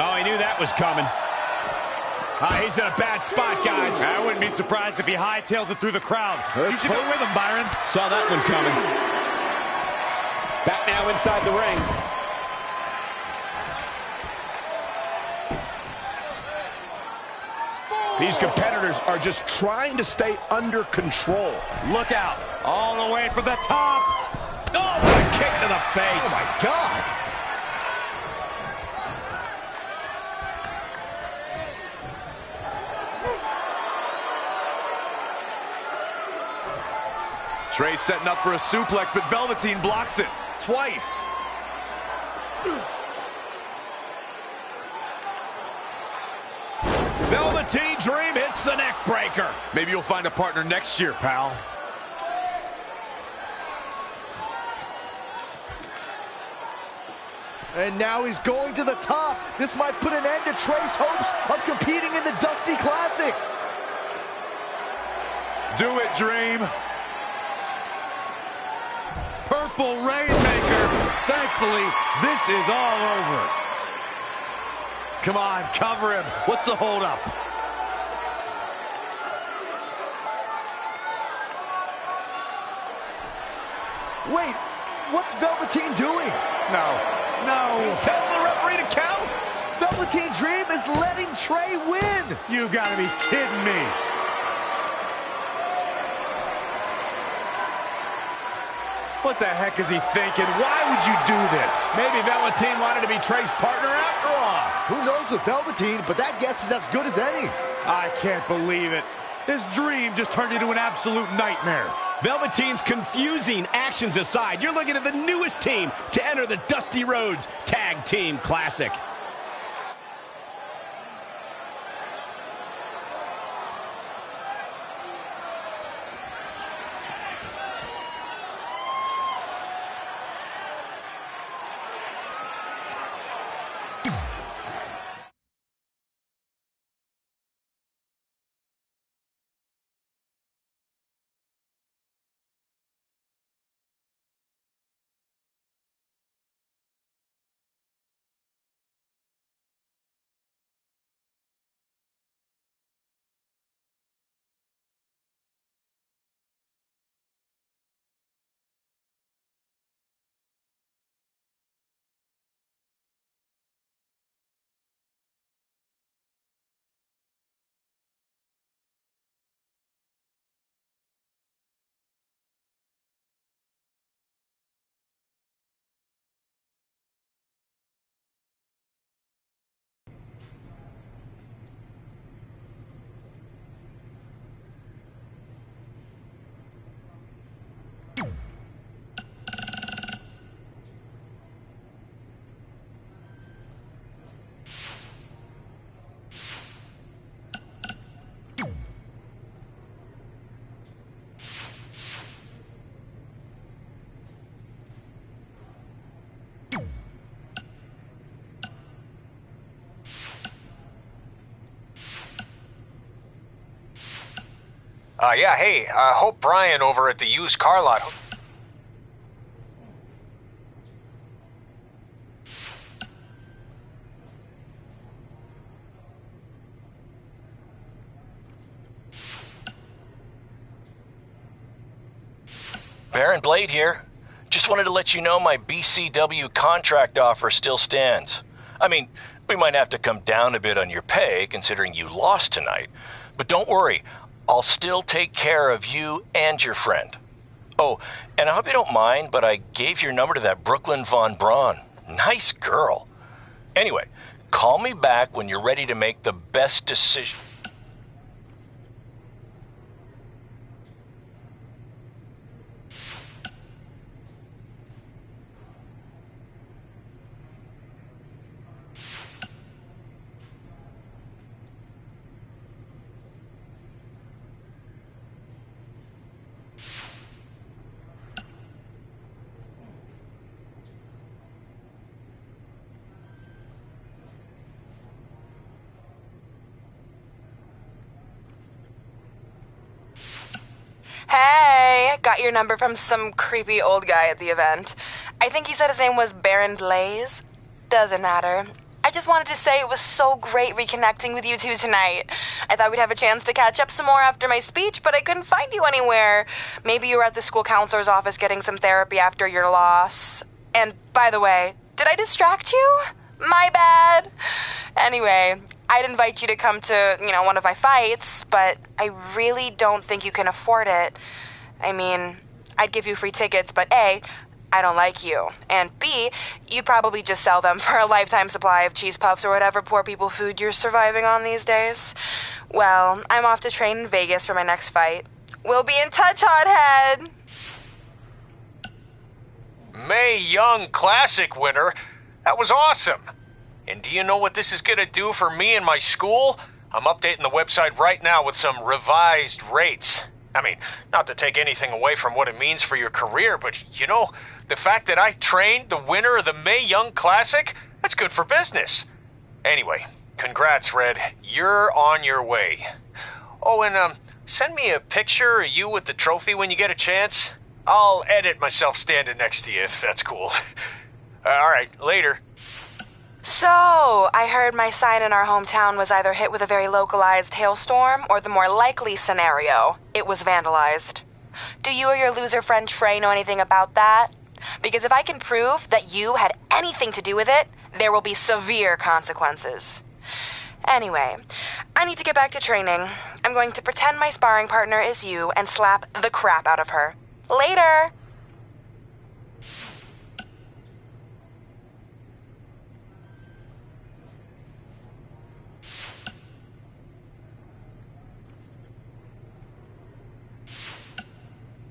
Oh, he knew that was coming. He's in a bad spot, guys. I wouldn't be surprised if he hightails it through the crowd. You should go with him, Byron. Saw that one coming. Back now inside the ring. These competitors are just trying to stay under control. Look out. All the way from the top. Oh, what a kick to the face. Oh, my God. Trey's setting up for a suplex, but Velveteen blocks it twice. Velveteen Dream hits the neck breaker. Maybe you'll find a partner next year, pal. And now he's going to the top. This might put an end to Trey's hopes of competing in the Dusty Classic. do it, Dream. Purple Rainmaker. Thankfully, this is all over. Come on, cover him. What's the holdup? Wait, what's Velveteen doing? No. He's telling the referee to count. Velveteen Dream is letting Trey win. You gotta be kidding me. What the heck is he thinking? Why would you do this? Maybe Velveteen wanted to be Trey's partner after all. Who knows with Velveteen, but that guess is as good as any. I can't believe it. This dream just turned into an absolute nightmare. Velveteen's confusing actions aside, you're looking at the newest team to enter the Dusty Rhodes Tag Team Classic. Yeah, hey, hope Brian over at the used car lot. Baron Blade here. Just wanted to let you know my BCW contract offer still stands. I mean, we might have to come down a bit on your pay, considering you lost tonight. But don't worry, I'll still take care of you and your friend. Oh, and I hope you don't mind, but I gave your number to that Brooklyn Von Braun. Nice girl. Anyway, call me back when you're ready to make the best decision. Hey, got your number from some creepy old guy at the event. I think he said his name was Baron Blaze. Doesn't matter. I just wanted to say it was so great reconnecting with you two tonight. I thought we'd have a chance to catch up some more after my speech, but I couldn't find you anywhere. Maybe you were at the school counselor's office getting some therapy after your loss. And by the way, did I distract you? My bad. Anyway, I'd invite you to come to, one of my fights, but I really don't think you can afford it. I mean, I'd give you free tickets, but A, I don't like you, and B, you'd probably just sell them for a lifetime supply of cheese puffs or whatever poor people food you're surviving on these days. Well, I'm off to train in Vegas for my next fight. We'll be in touch, hothead! Mae Young Classic winner. That was awesome. And do you know what this is going to do for me and my school? I'm updating the website right now with some revised rates. I mean, not to take anything away from what it means for your career, but, the fact that I trained the winner of the Mae Young Classic, that's good for business. Anyway, congrats, Red. You're on your way. Oh, and Send me a picture of you with the trophy when you get a chance. I'll edit myself standing next to you if that's cool. All right, later. So, I heard my sign in our hometown was either hit with a very localized hailstorm or the more likely scenario, it was vandalized. Do you or your loser friend Trey know anything about that? Because if I can prove that you had anything to do with it, there will be severe consequences. Anyway, I need to get back to training. I'm going to pretend my sparring partner is you and slap the crap out of her. Later!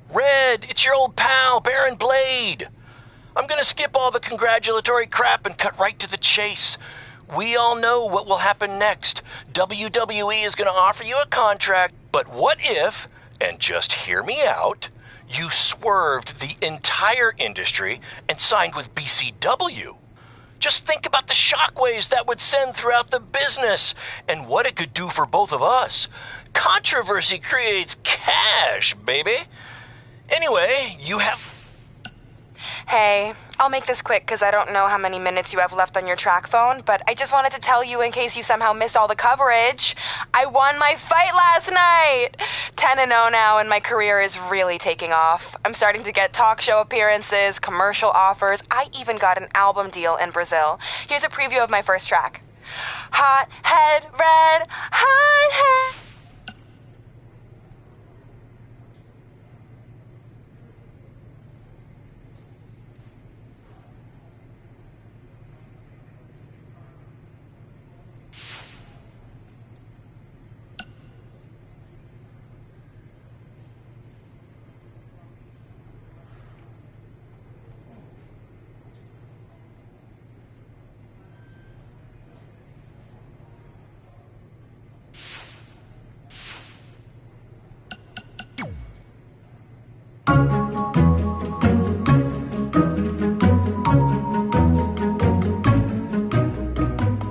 Red, it's your old pal, Baron Blade. I'm gonna skip all the congratulatory crap and cut right to the chase. We all know what will happen next. WWE is gonna offer you a contract, but what if, and just hear me out, you swerved the entire industry and signed with BCW? Just think about the shockwaves that would send throughout the business and what it could do for both of us. Controversy creates cash, baby. Anyway, you have... Hey, I'll make this quick because I don't know how many minutes you have left on your track phone, but I just wanted to tell you in case you somehow missed all the coverage. I won my fight last night! 10-0 now and my career is really taking off. I'm starting to get talk show appearances, commercial offers. I even got an album deal in Brazil. Here's a preview of my first track. Hot head red, hot head...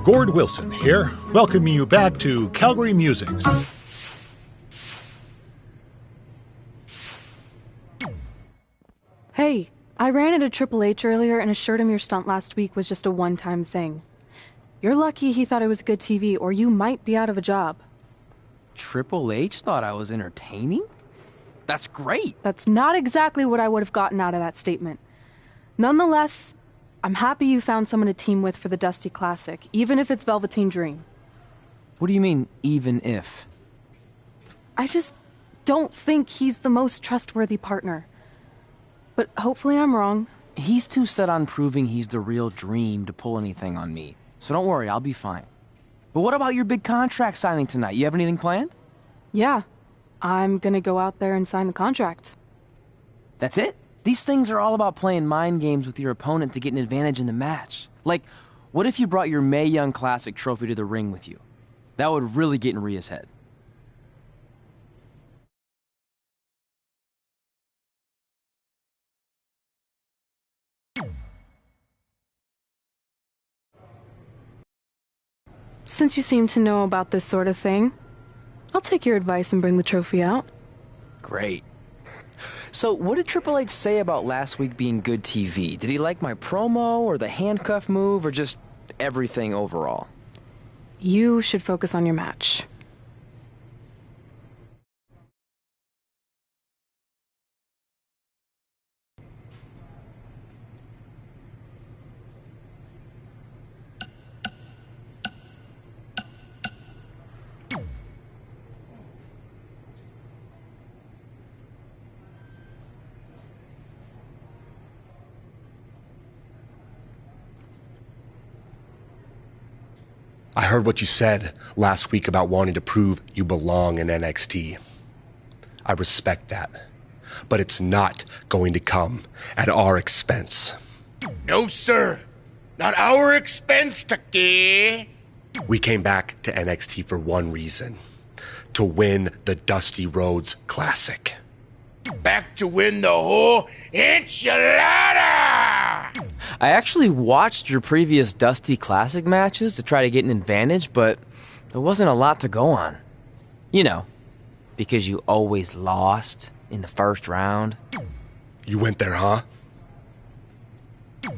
Gord Wilson here, welcoming you back to Calgary Musings. Hey, I ran into Triple H earlier and assured him your stunt last week was just a one-time thing. You're lucky he thought it was good TV, or you might be out of a job. Triple H thought I was entertaining? That's great. That's not exactly what I would have gotten out of that statement. Nonetheless, I'm happy you found someone to team with for the Dusty Classic, even if it's Velveteen Dream. What do you mean, even if? I just don't think he's the most trustworthy partner. But hopefully I'm wrong. He's too set on proving he's the real Dream to pull anything on me. So don't worry, I'll be fine. But what about your big contract signing tonight? You have anything planned? Yeah, I'm gonna go out there and sign the contract. That's it? These things are all about playing mind games with your opponent to get an advantage in the match. Like, what if you brought your Mae Young Classic trophy to the ring with you? That would really get in Rhea's head. Since you seem to know about this sort of thing, I'll take your advice and bring the trophy out. Great. So, what did Triple H say about last week being good TV? Did he like my promo, or the handcuff move, or just everything overall? You should focus on your match. I heard what you said last week about wanting to prove you belong in NXT. I respect that. But it's not going to come at our expense. No, sir. Not our expense, Taki. We came back to NXT for one reason. To win the Dusty Rhodes Classic. Back to win the whole enchilada! I actually watched your previous Dusty Classic matches to try to get an advantage, but there wasn't a lot to go on. You know, Because you always lost in the first round? You went there, huh?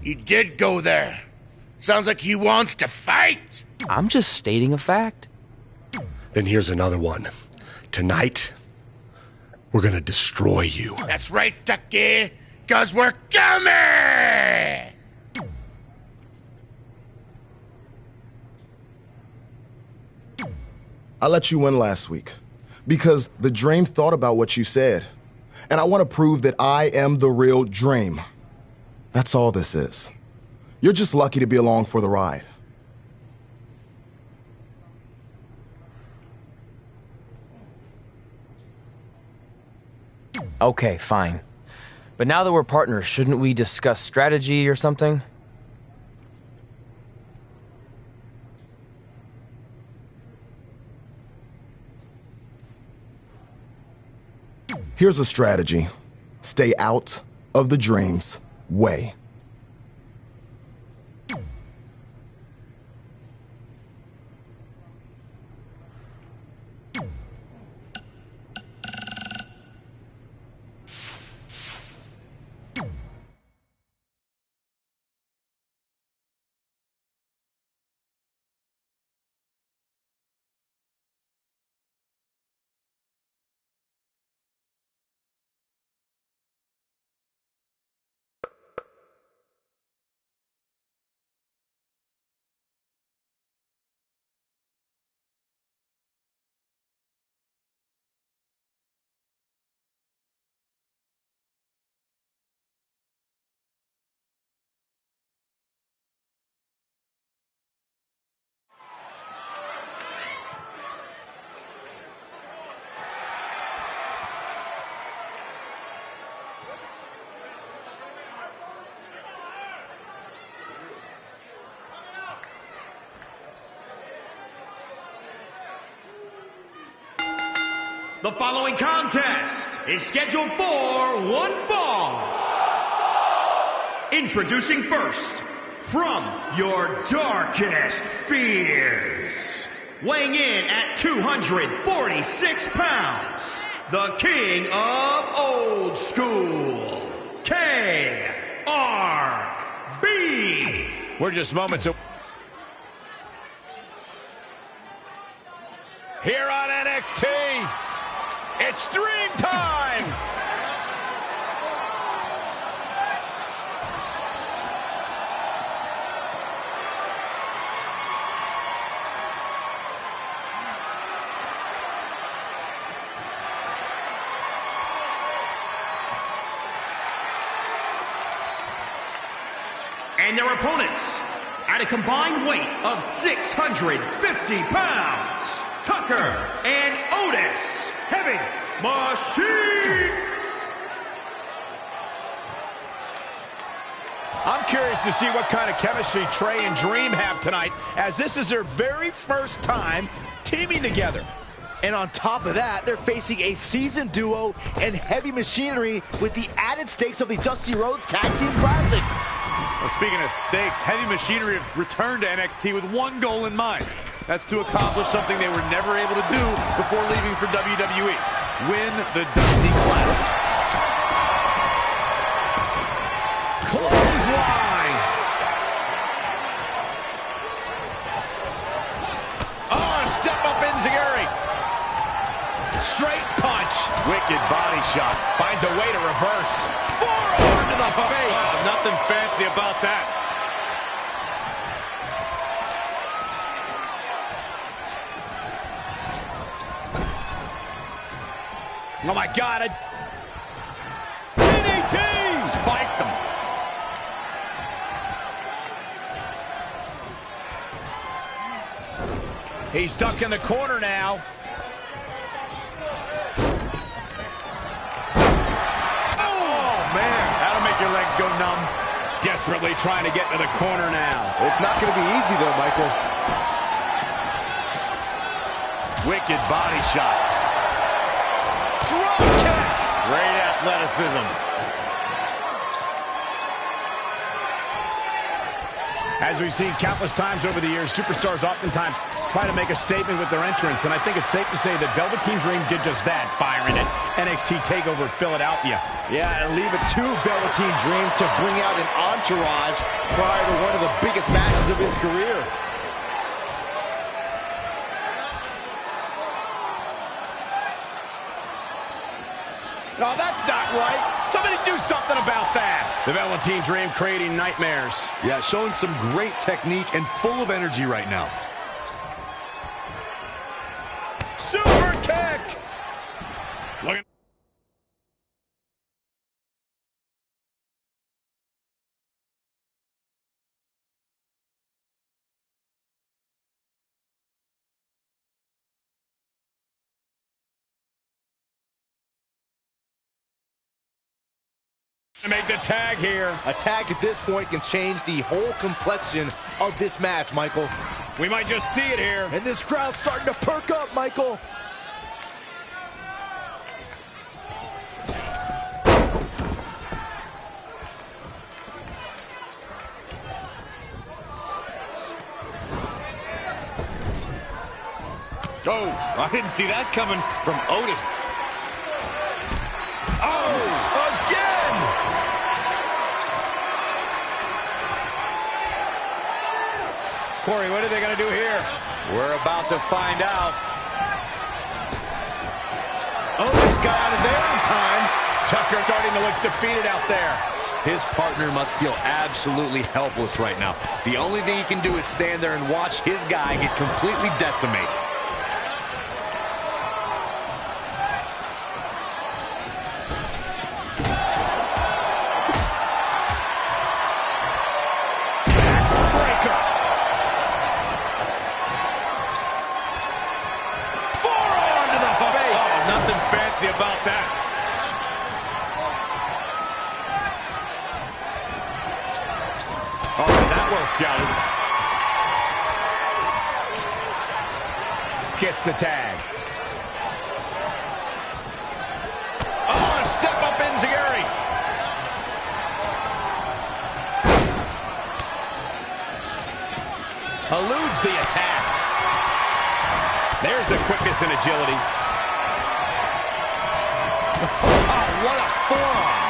He did go there. Sounds like he wants to fight. I'm just stating a fact. Then here's another one. Tonight, we're gonna destroy you. That's right, Tucky, 'cause we're coming! I let you win last week because the Dream thought about what you said. And I want to prove that I am the real Dream. That's all this is. You're just lucky to be along for the ride. Okay, fine. But now that we're partners, shouldn't we discuss strategy or something? Here's a strategy. Stay out of the Dream's way. The following contest is scheduled for one fall. Introducing first, from your darkest fears, weighing in at 246 pounds, the king of old school, KapilRB. We're just moments away. Here on NXT, it's Dream Time! And their opponents, at a combined weight of 650 pounds, Tucker and Otis, Heavy Machine! I'm curious to see what kind of chemistry Trey and Dream have tonight, as this is their very first time teaming together. And on top of that, they're facing a seasoned duo and Heavy Machinery with the added stakes of the Dusty Rhodes Tag Team Classic. Well, speaking of stakes, Heavy Machinery have returned to NXT with one goal in mind. That's to accomplish something they were never able to do before leaving for WWE. Win the Dusty Classic. Clothesline! Oh, step up Enziguri. Straight punch. Wicked body shot. Finds a way to reverse. Forearm to the face. Oh, nothing fancy about that. Oh my God. DDT! Spiked them. He's ducked in the corner now. Your legs go numb. Desperately trying to get to the corner now. It's not going to be easy, though, Michael. Wicked body shot. Drop kick. Great athleticism. As we've seen countless times over the years, superstars oftentimes try to make a statement with their entrance, and I think it's safe to say that Velveteen Dream did just that, Byron, at NXT TakeOver Philadelphia. Yeah, and leave it to Velveteen Dream to bring out an entourage prior to one of the biggest matches of his career. No, that's not right. Somebody do something about that. The Velveteen Dream creating nightmares. Yeah, showing some great technique and full of energy right now. Super kick! Look at make the tag here. A tag at this point can change the whole complexion of this match, Michael. We might just see it here. And this crowd's starting to perk up, Michael. Oh, I didn't see that coming from Otis. Oh, again! Corey, what are they going to do here? We're about to find out. Otis got out of there in time. Tucker starting to look defeated out there. His partner must feel absolutely helpless right now. The only thing he can do is stand there and watch his guy get completely decimated. About that. Oh, that well scouted. Gets the tag. Oh, a step up Enziguri. Eludes the attack. There's the quickness and agility. Oh, what a forearm!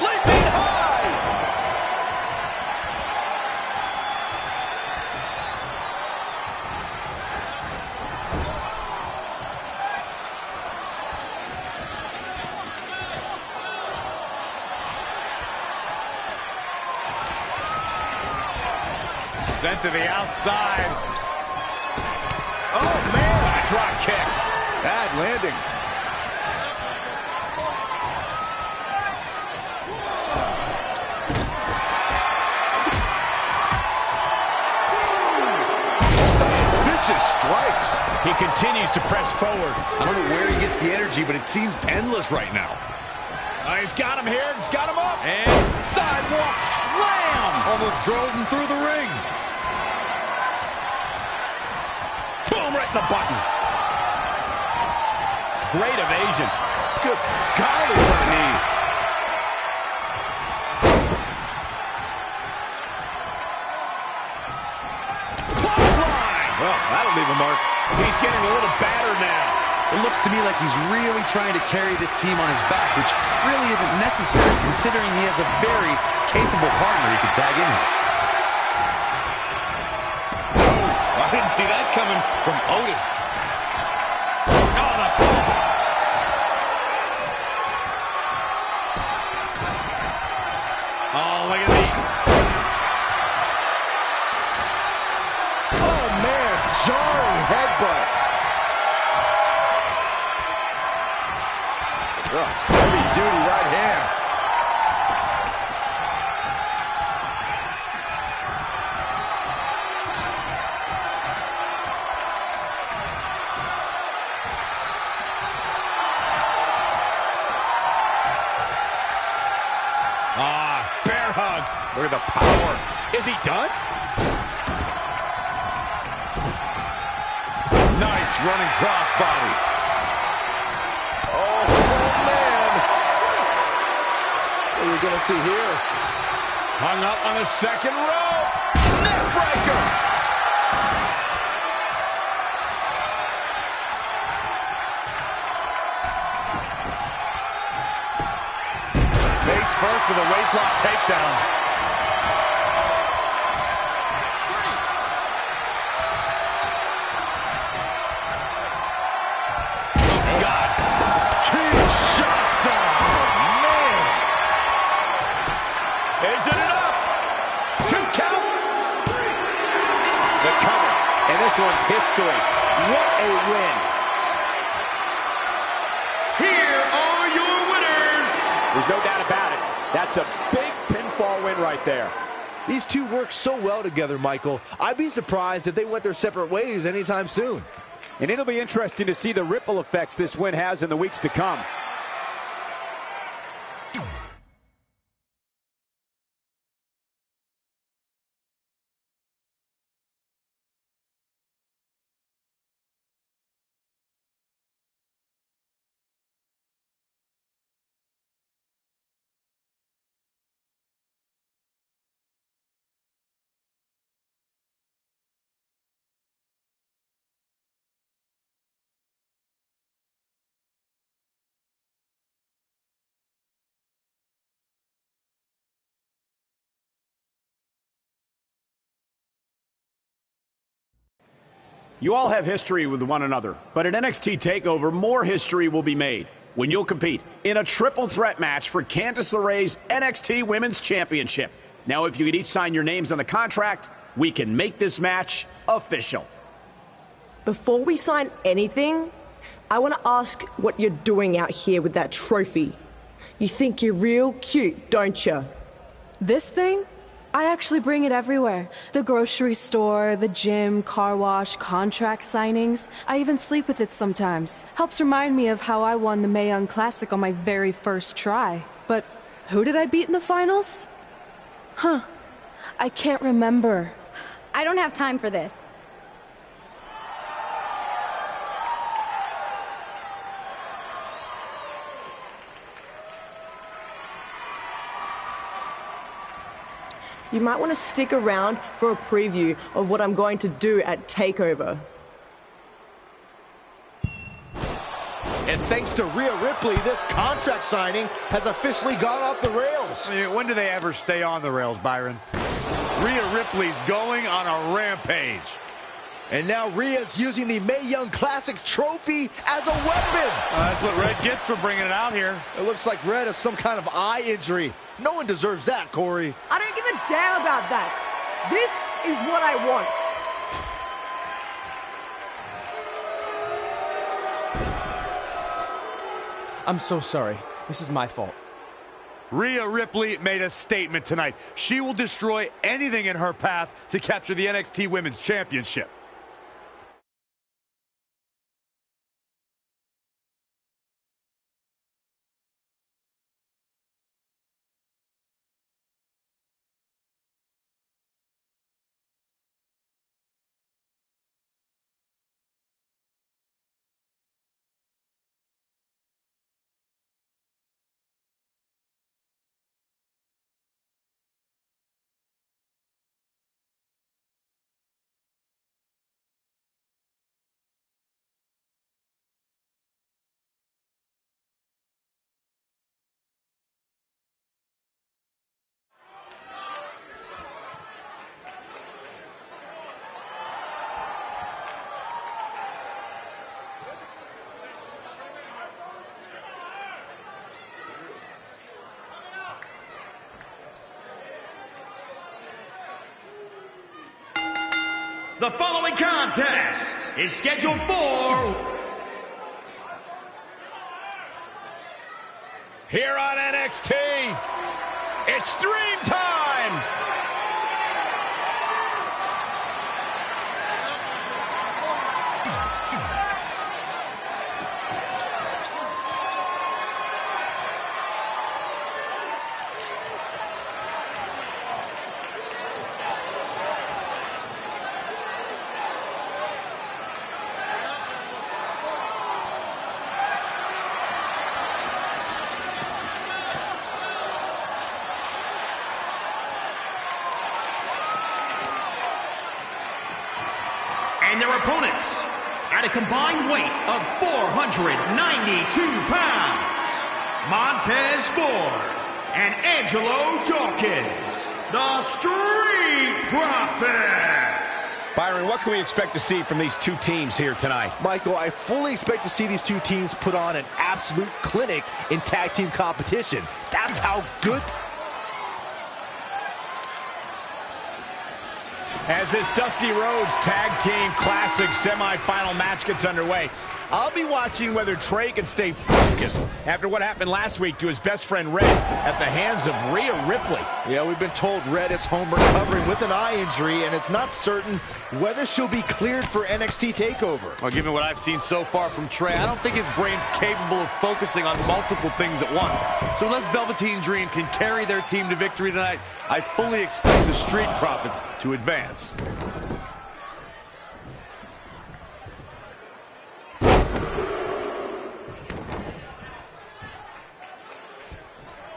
Leaping high! Sent to the outside. Oh, man. What a drop kick. Bad landing. Such vicious strikes. He continues to press forward. I don't know where he gets the energy, but it seems endless right now. He's got him here. He's got him up. And sidewalk slam. Almost drove him through the ring. Boom, right in the button. Great evasion. Good golly, what a knee. Clothesline. Well, that'll leave a mark. He's getting a little battered now. It looks to me like he's really trying to carry this team on his back, which really isn't necessary considering he has a very capable partner he can tag in with. Oh, I didn't see that coming from Otis. Oh, the fall. Oh, look at me. Oh, man, jarring headbutt. Heavy-duty right hand. Bear hug. Look at the power. Is he done? Nice running crossbody. Oh, man. What are we going to see here? Hung up on the second rope. Neckbreaker. Face first with a waistlock takedown. Is it enough? 2 count. The cover. And this one's history. What a win. Here are your winners. There's no doubt about it. That's a big pinfall win right there. These two work so well together, Michael. I'd be surprised if they went their separate ways anytime soon. And it'll be interesting to see the ripple effects this win has in the weeks to come. You all have history with one another, but at NXT TakeOver, more history will be made when you'll compete in a triple threat match for Candice LeRae's NXT Women's Championship. Now, if you could each sign your names on the contract, we can make this match official. Before we sign anything, I want to ask what you're doing out here with that trophy. You think you're real cute, don't you? This thing? I actually bring it everywhere. The grocery store, the gym, car wash, contract signings. I even sleep with it sometimes. Helps remind me of how I won the Mae Young Classic on my very first try. But who did I beat in the finals? Huh. I can't remember. I don't have time for this. You might want to stick around for a preview of what I'm going to do at TakeOver. And thanks to Rhea Ripley, this contract signing has officially gone off the rails. I mean, when do they ever stay on the rails, Byron? Rhea Ripley's going on a rampage. And now Rhea's using the Mae Young Classic trophy as a weapon. That's what Red gets for bringing it out here. It looks like Red has some kind of eye injury. No one deserves that, Corey. I don't give a damn about that. This is what I want. I'm so sorry. This is my fault. Rhea Ripley made a statement tonight. She will destroy anything in her path to capture the NXT Women's Championship. The following contest is scheduled for... Here on NXT, it's Dream Time! their opponents, at a combined weight of 492 pounds, Montez Ford and Angelo Dawkins, the Street Profits. Byron, what can we expect to see from these two teams here tonight? Michael, I fully expect to see these two teams put on an absolute clinic in tag team competition. That's how good... As this Dusty Rhodes Tag Team Classic semifinal match gets underway, I'll be watching whether Trey can stay focused after what happened last week to his best friend Red at the hands of Rhea Ripley. Yeah, we've been told Red is home recovering with an eye injury, and it's not certain whether she'll be cleared for NXT TakeOver. Well, given what I've seen so far from Trey, I don't think his brain's capable of focusing on multiple things at once. So unless Velveteen Dream can carry their team to victory tonight, I fully expect the Street Profits to advance.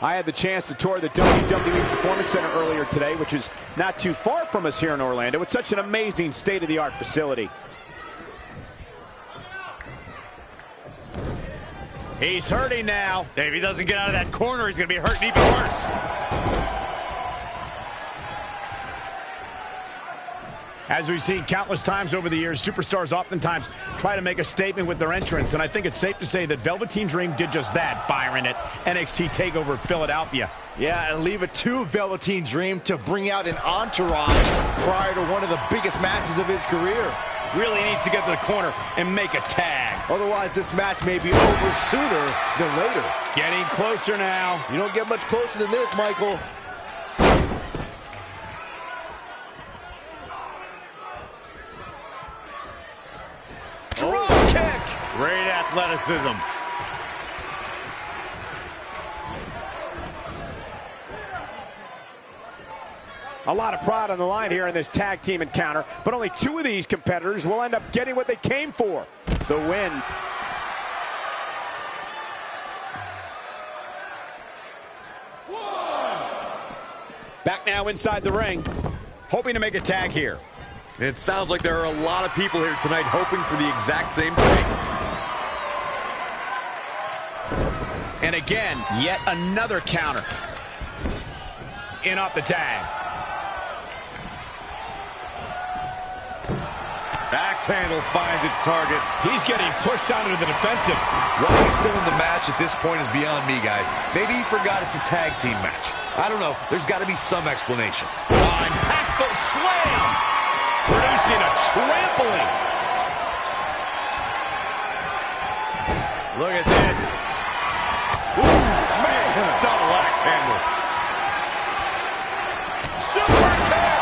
I had the chance to tour the WWE Performance Center earlier today, which is not too far from us here in Orlando. It's such an amazing state-of-the-art facility. He's hurting now. If he doesn't get out of that corner, he's going to be hurting even worse. As we've seen countless times over the years, superstars oftentimes try to make a statement with their entrance, and I think it's safe to say that Velveteen Dream did just that, Byron, at NXT TakeOver Philadelphia. Yeah, and leave it to Velveteen Dream to bring out an entourage prior to one of the biggest matches of his career. Really needs to get to the corner and make a tag. Otherwise, this match may be over sooner than later. Getting closer now. You don't get much closer than this, Michael. Drop kick! Great athleticism. A lot of pride on the line here in this tag team encounter, but only two of these competitors will end up getting what they came for, the win. Back now inside the ring, hoping to make a tag here. It sounds like there are a lot of people here tonight hoping for the exact same thing. And again, yet another counter. In off the tag. Axe handle finds its target. He's getting pushed down into the defensive. Why he's still in the match at this point is beyond me, guys. Maybe he forgot it's a tag team match. I don't know. There's got to be some explanation. Impactful slam! Producing a trampling. Look at this. Ooh, man! Double axe handle. Super kick!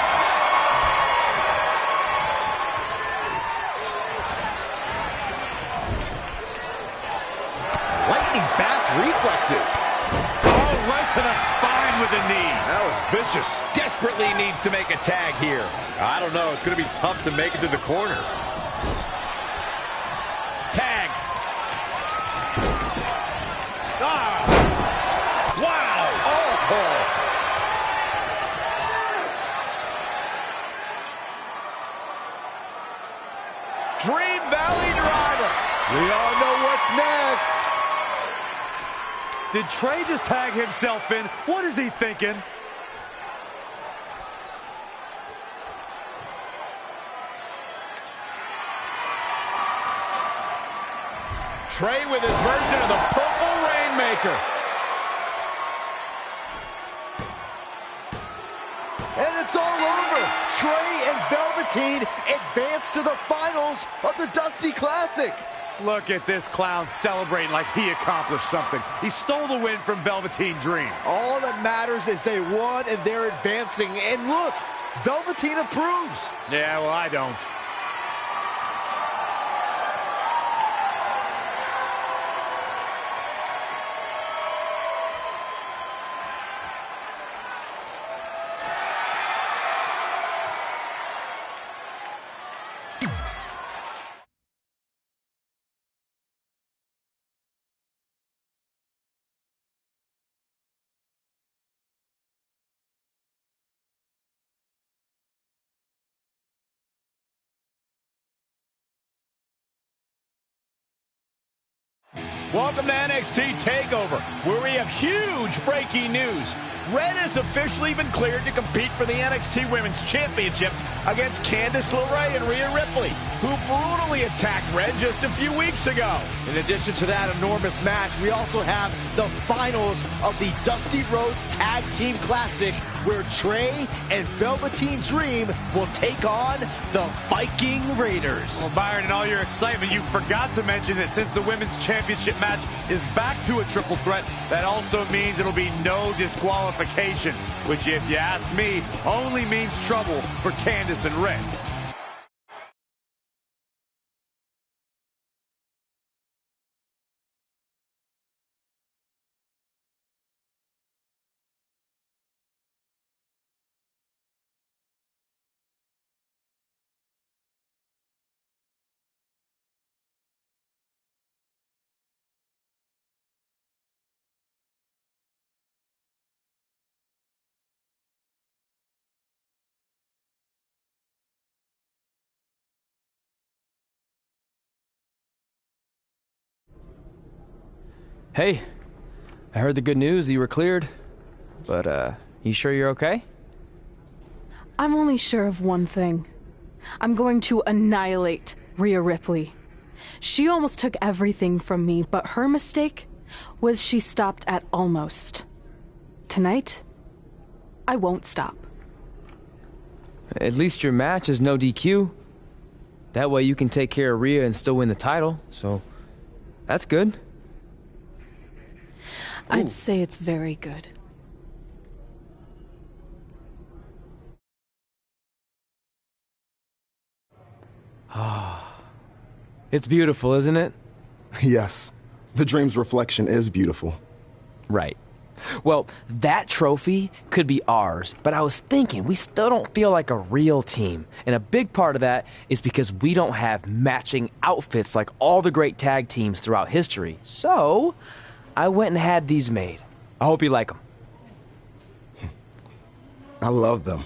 Lightning fast reflexes. Oh, right to the spine with a knee. That was vicious. Desperately needs to make a tag here. I don't know. It's going to be tough to make it to the corner. Tag. Ah! Wow! Oh! Dream Valley Driver. We all know what's next. Did Trey just tag himself in? What is he thinking? Trey with his version of the Purple Rainmaker. And it's all over. Trey and Velveteen advance to the finals of the Dusty Classic. Look at this clown celebrating like he accomplished something. He stole the win from Velveteen Dream. All that matters is they won and they're advancing. And look, Velveteen approves. Yeah, well, I don't. Welcome to NXT TakeOver, where we have huge breaking news. Red has officially been cleared to compete for the NXT Women's Championship against Candice LeRae and Rhea Ripley, who brutally attacked Red just a few weeks ago. In addition to that enormous match, we also have the finals of the Dusty Rhodes Tag Team Classic, where Trey and Velveteen Dream will take on the Viking Raiders. Well, Byron, in all your excitement, you forgot to mention that since the Women's Championship match is back to a triple threat, that also means it'll be no disqualification, which, if you ask me, only means trouble for Candice and Red. Hey, I heard the good news, you were cleared. But, you sure you're okay? I'm only sure of one thing. I'm going to annihilate Rhea Ripley. She almost took everything from me, but her mistake was she stopped at almost. Tonight, I won't stop. At least your match is no DQ. That way you can take care of Rhea and still win the title, so that's good. I'd say it's very good. It's beautiful, isn't it? Yes, the dream's reflection is beautiful. Right. Well, that trophy could be ours, but I was thinking we still don't feel like a real team. And a big part of that is because we don't have matching outfits like all the great tag teams throughout history. So, I went and had these made. I hope you like them. I love them.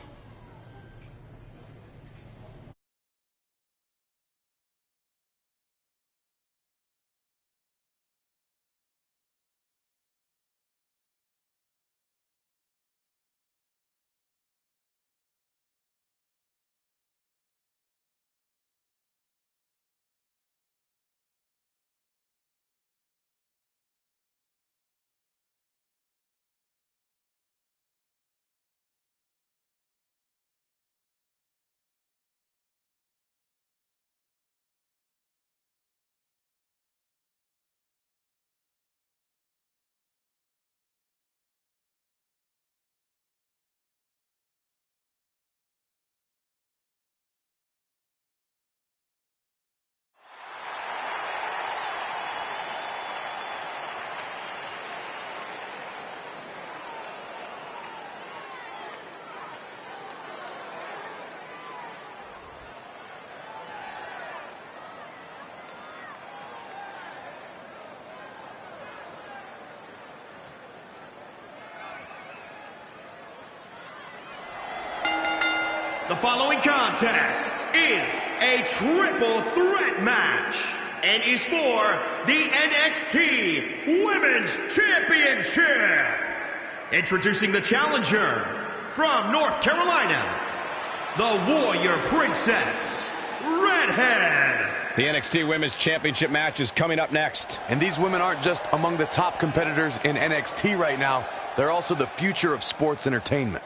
The following contest is a triple threat match and is for the NXT Women's Championship. Introducing the challenger from North Carolina, the Warrior Princess, Redhead. The NXT Women's Championship match is coming up next. And these women aren't just among the top competitors in NXT right now, they're also the future of sports entertainment.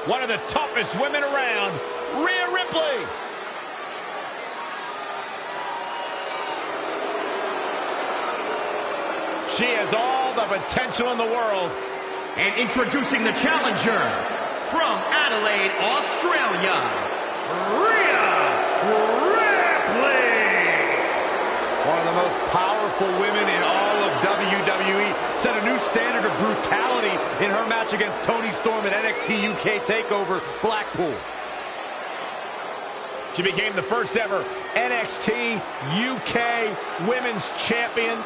One of the toughest women around, Rhea Ripley. She has all the potential in the world. And introducing the challenger from Adelaide, Australia, Rhea Ripley. One of the most powerful women in all of set a new standard of brutality in her match against Toni Storm at NXT UK TakeOver Blackpool. She became the first ever NXT UK Women's Champion.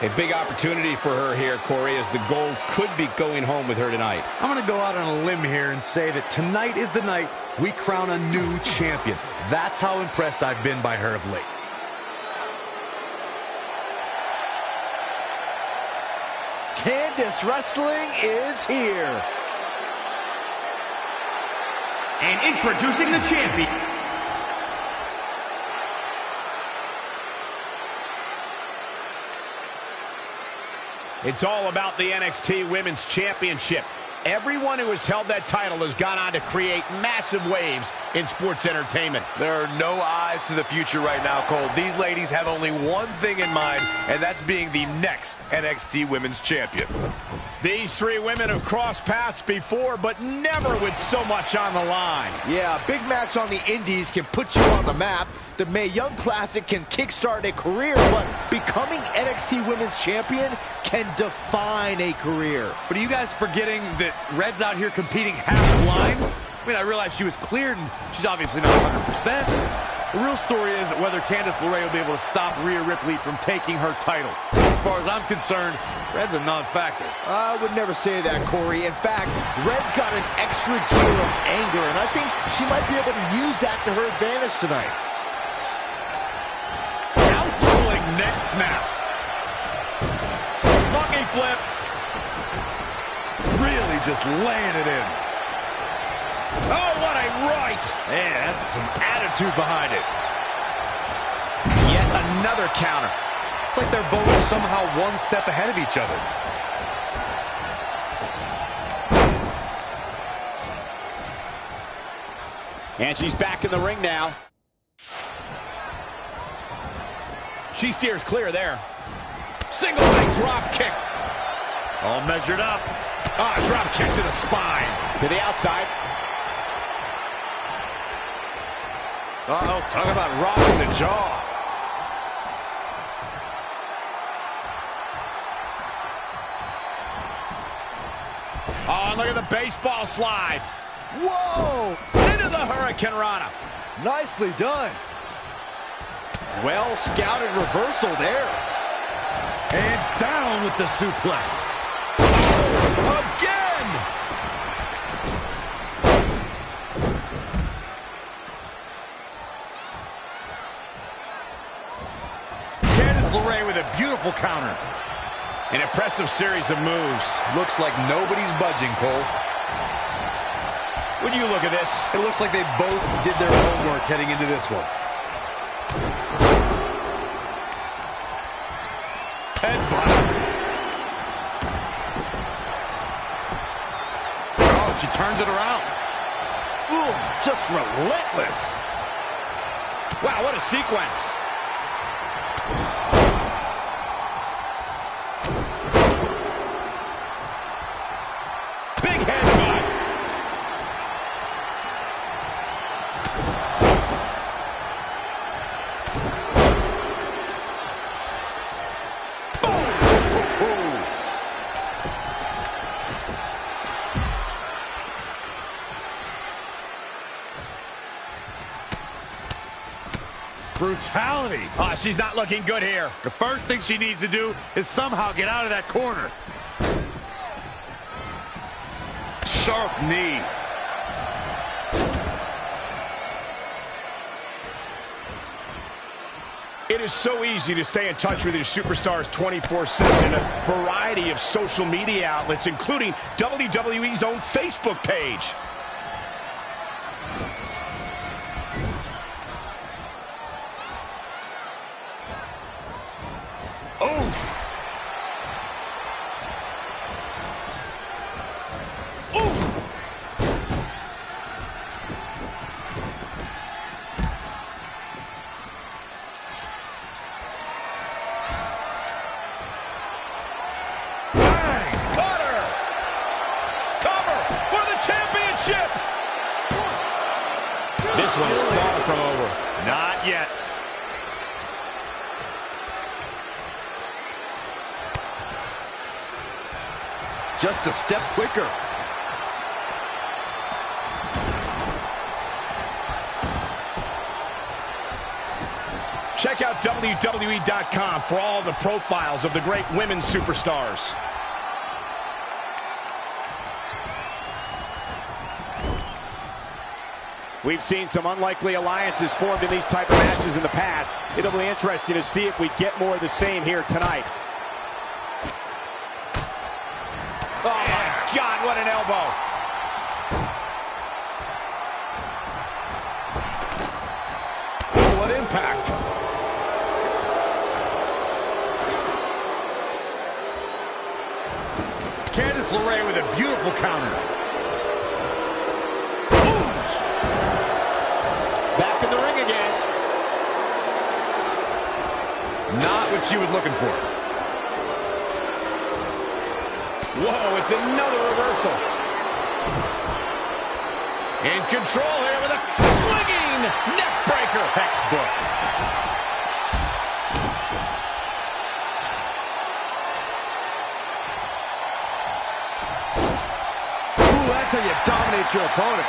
A big opportunity for her here, Corey, as the goal could be going home with her tonight. I'm going to go out on a limb here and say that tonight is the night we crown a new champion. That's how impressed I've been by her of late. Candice Wrestling is here. And introducing the champion. It's all about the NXT Women's Championship. Everyone who has held that title has gone on to create massive waves in sports entertainment. There are no eyes to the future right now, Cole. These ladies have only one thing in mind, and that's being the next NXT Women's Champion. These three women have crossed paths before, but never with so much on the line. Yeah, a big match on the Indies can put you on the map. The Mae Young Classic can kickstart a career, but becoming NXT Women's Champion can define a career. But are you guys forgetting that Red's out here competing half blind? I mean, I realize she was cleared, and she's obviously not 100%. The real story is whether Candice LeRae will be able to stop Rhea Ripley from taking her title. As far as I'm concerned, Red's a non-factor. I would never say that, Corey. In fact, Red's got an extra gear of anger, and I think she might be able to use that to her advantage tonight. Out-rolling neck snap. Monkey flip. Really just laying it in. Oh, what a right! Man, that's some attitude behind it. Yet another counter. It's like they're both somehow one step ahead of each other. And she's back in the ring now. She steers clear there. Single leg drop kick. All measured up. Ah, drop kick to the spine. To the outside. Uh-oh, talk about rocking the jaw. Oh, look at the baseball slide. Whoa! Into the Hurricane Rana. Nicely done. Well scouted reversal there. And down with the suplex. Again! Candice LeRae with a beautiful counter. An impressive series of moves. Looks like nobody's budging, Cole. When you look at this, it looks like they both did their homework heading into this one. Headbutt. Oh, she turns it around. Ooh, just relentless. Wow, what a sequence. Big headbutt. Brutality. Oh, she's not looking good here. The first thing she needs to do is somehow get out of that corner. Sharp knee. It is so easy to stay in touch with your superstars 24/7 in a variety of social media outlets, including WWE's own Facebook page. This This one's far from over. Not yet. Just a step quicker. Check out WWE.com for all the profiles of the great women's superstars. We've seen some unlikely alliances formed in these type of matches in the past. It'll be interesting to see if we get more of the same here tonight. Oh my God, what an elbow. Oh, what impact. Candice LeRae with a beautiful counter. Oops. Back in the ring again. Not what she was looking for. Whoa, it's another reversal. In control here with a swinging neck breaker. Textbook. Ooh, that's how you dominate your opponent.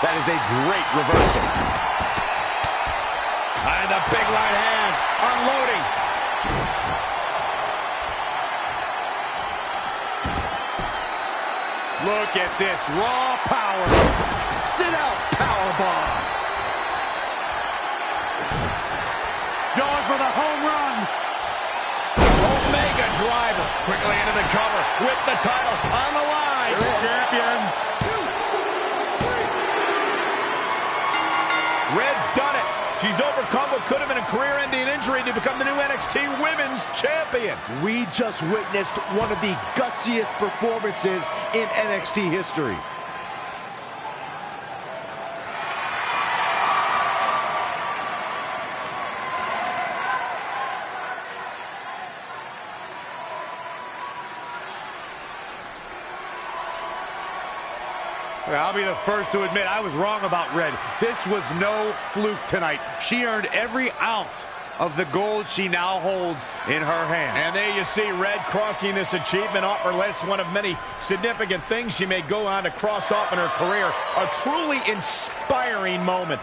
That is a great reversal. And the big right hands, unloading. Look at this, raw power. Sit out powerbomb. Going for the home run. Omega driver. Quickly into the cover with the title on the line. Champion. Red's done it. She's overcome what could have been a career-ending injury to become the new NXT Women's Champion. We just witnessed one of the gutsiest performances in NXT history. I'll be the first to admit I was wrong about Red. This was no fluke tonight. She earned every ounce of the gold she now holds in her hands. And there you see Red crossing this achievement off her list, one of many significant things she may go on to cross off in her career. A truly inspiring moment.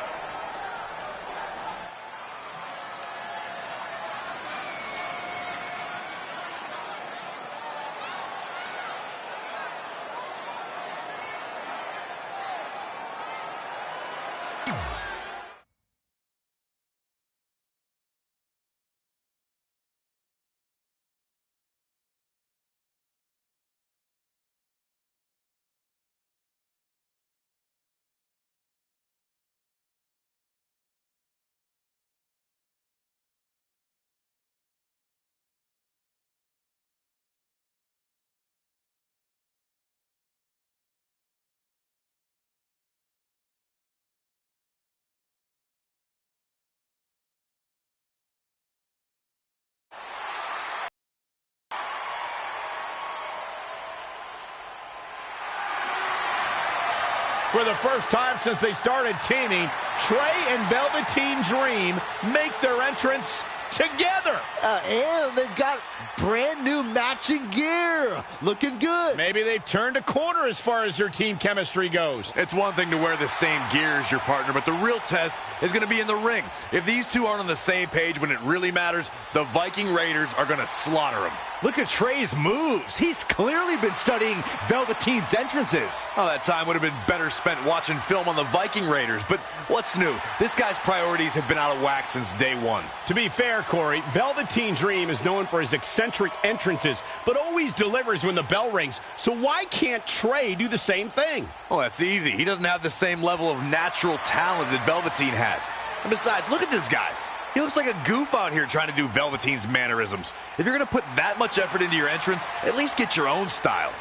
For the first time since they started teaming, Trey and Velveteen Dream make their entrance together. And they've got brand new matching gear. Looking good. Maybe they've turned a corner as far as their team chemistry goes. It's one thing to wear the same gear as your partner, but the real test is going to be in the ring. If these two aren't on the same page when it really matters, the Viking Raiders are going to slaughter them. Look at Trey's moves. He's clearly been studying Velveteen's entrances. Oh, that time would have been better spent watching film on the Viking Raiders. But what's new? This guy's priorities have been out of whack since day one. To be fair, Corey, Velveteen Dream is known for his eccentric entrances, but always delivers when the bell rings. So why can't Trey do the same thing? Well, that's easy. He doesn't have the same level of natural talent that Velveteen has. And besides, look at this guy. He looks like a goof out here trying to do Velveteen's mannerisms. If you're going to put that much effort into your entrance, at least get your own style.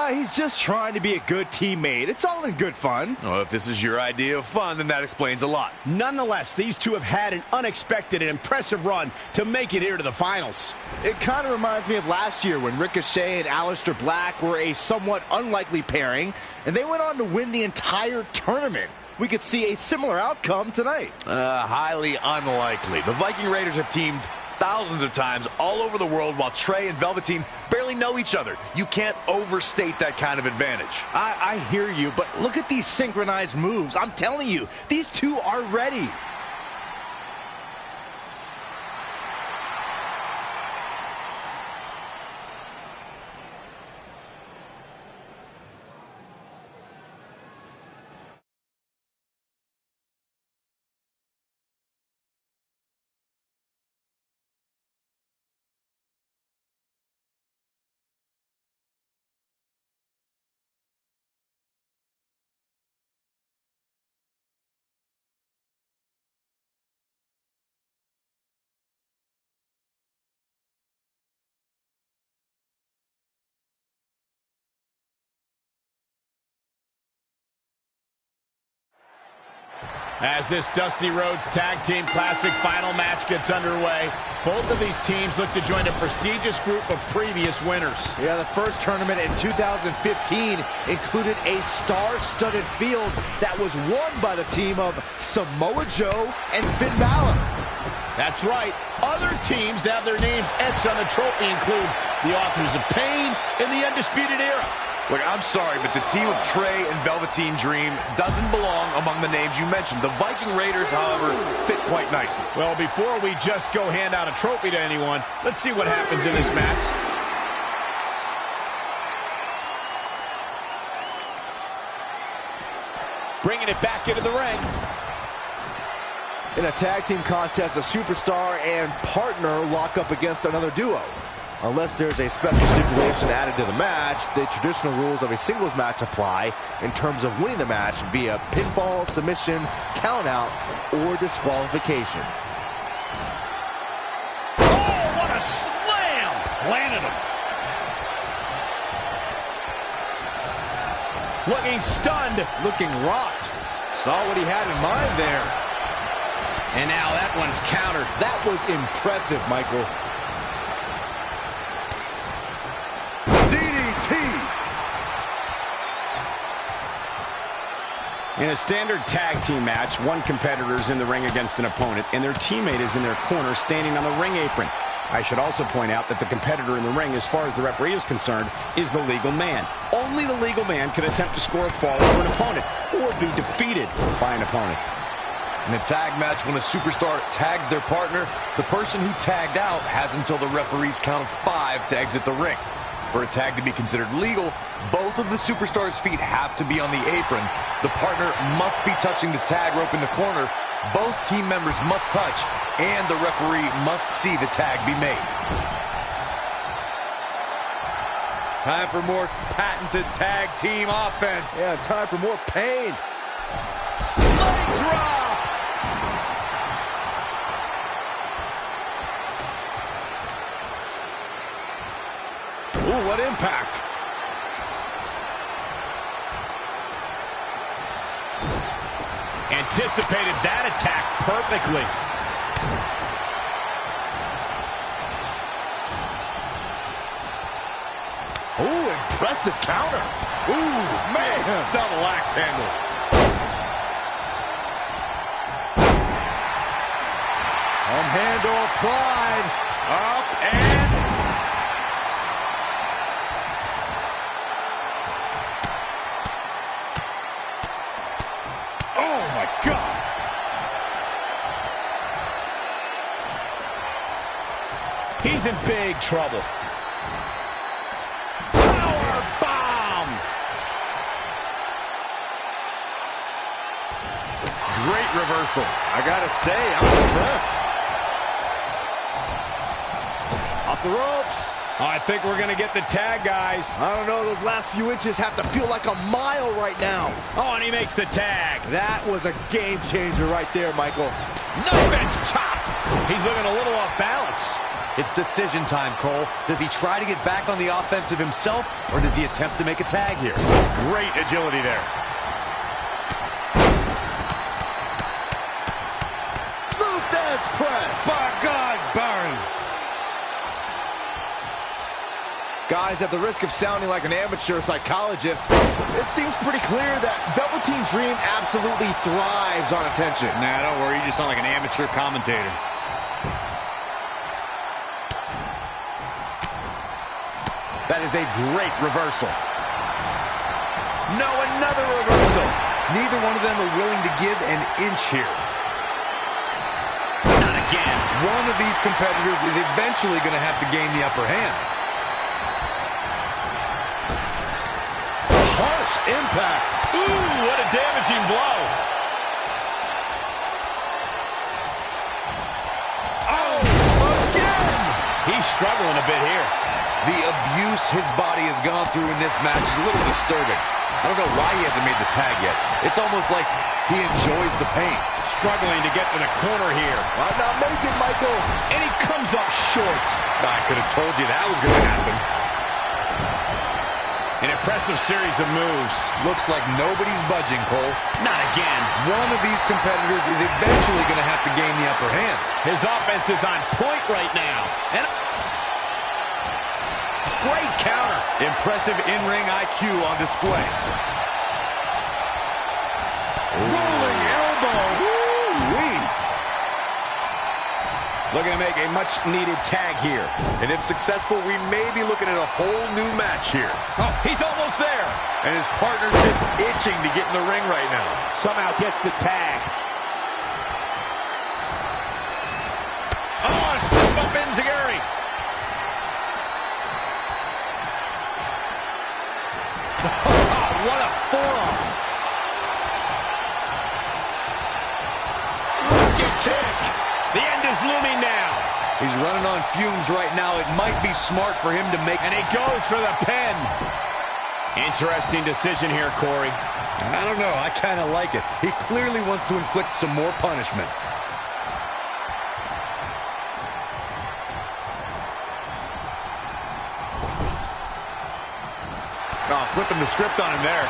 He's just trying to be a good teammate. It's all in good fun. Well, if this is your idea of fun, then that explains a lot. Nonetheless, these two have had an unexpected and impressive run to make it here to the finals. It kind of reminds me of last year when Ricochet and Aleister Black were a somewhat unlikely pairing, and they went on to win the entire tournament. We could see a similar outcome tonight. Highly unlikely. The Viking Raiders have teamed thousands of times all over the world while Trey and Velveteen barely know each other. You can't overstate that kind of advantage. I hear you, but look at these synchronized moves. I'm telling you, these two are ready. As this Dusty Rhodes Tag Team Classic final match gets underway, both of these teams look to join a prestigious group of previous winners. Yeah, the first tournament in 2015 included a star-studded field that was won by the team of Samoa Joe and Finn Balor. That's right. Other teams that have their names etched on the trophy include the Authors of Pain and the Undisputed Era. Look, I'm sorry, but the team of Trey and Velveteen Dream doesn't belong among the names you mentioned. The Viking Raiders, however, fit quite nicely. Well, before we just go hand out a trophy to anyone, let's see what happens in this match. Bringing it back into the ring. In a tag team contest, a superstar and partner lock up against another duo. Unless there's a special stipulation added to the match, the traditional rules of a singles match apply in terms of winning the match via pinfall, submission, countout, or disqualification. Oh, what a slam! Landed him. Looking stunned. Looking rocked. Saw what he had in mind there. And now that one's countered. That was impressive, Michael. In a standard tag team match, one competitor is in the ring against an opponent, and their teammate is in their corner standing on the ring apron. I should also point out that the competitor in the ring, as far as the referee is concerned, is the legal man. Only the legal man can attempt to score a fall over an opponent or be defeated by an opponent. In a tag match, when a superstar tags their partner, the person who tagged out has until the referee's count of 5 to exit the ring. For a tag to be considered legal, both of the superstars' feet have to be on the apron. The partner must be touching the tag rope in the corner. Both team members must touch, and the referee must see the tag be made. Time for more patented tag team offense. Yeah, time for more pain. Leg drop! Ooh, what impact. Anticipated that attack perfectly. Ooh, impressive counter. Ooh, man. Double axe handle. Handle applied. Up and... Oh, my God. He's in big trouble. Power bomb. Great reversal. I gotta say, I'm impressed. Off the ropes. I think we're going to get the tag, guys. I don't know, those last few inches have to feel like a mile right now. Oh, and he makes the tag. That was a game changer right there, Michael. Knife edge chop. He's looking a little off balance. It's decision time, Cole. Does he try to get back on the offensive himself, or does he attempt to make a tag here? Great agility there. Luthez press. By God, Baron. Guys, at the risk of sounding like an amateur psychologist, it seems pretty clear that Velveteen Dream absolutely thrives on attention. Nah, don't worry. You just sound like an amateur commentator. That is a great reversal. No, another reversal. Neither one of them are willing to give an inch here. Not again. One of these competitors is eventually going to have to gain the upper hand. Harsh impact. Ooh, what a damaging blow. Oh, again. He's struggling a bit here. The abuse his body has gone through in this match is a little disturbing. I don't know why he hasn't made the tag yet. It's almost like he enjoys the pain. Struggling to get to the corner here. Why not make it, Michael? And he comes up short. I could have told you that was going to happen. An impressive series of moves. Looks like nobody's budging, Cole. Not again. One of these competitors is eventually going to have to gain the upper hand. His offense is on point right now. And great counter. Impressive in-ring IQ on display. Rolling elbow. Woo-wee. Looking to make a much-needed tag here. And if successful, we may be looking at a whole new match here. Oh, he's almost there. And his partner's just itching to get in the ring right now. Somehow gets the tag. Oh, step up Enziguri. What a forearm. Wicked kick. The end is looming now. He's running on fumes right now. It might be smart for him to make... And he goes for the pin. Interesting decision here, Corey. I don't know. I kind of like it. He clearly wants to inflict some more punishment. Oh, flipping the script on him there.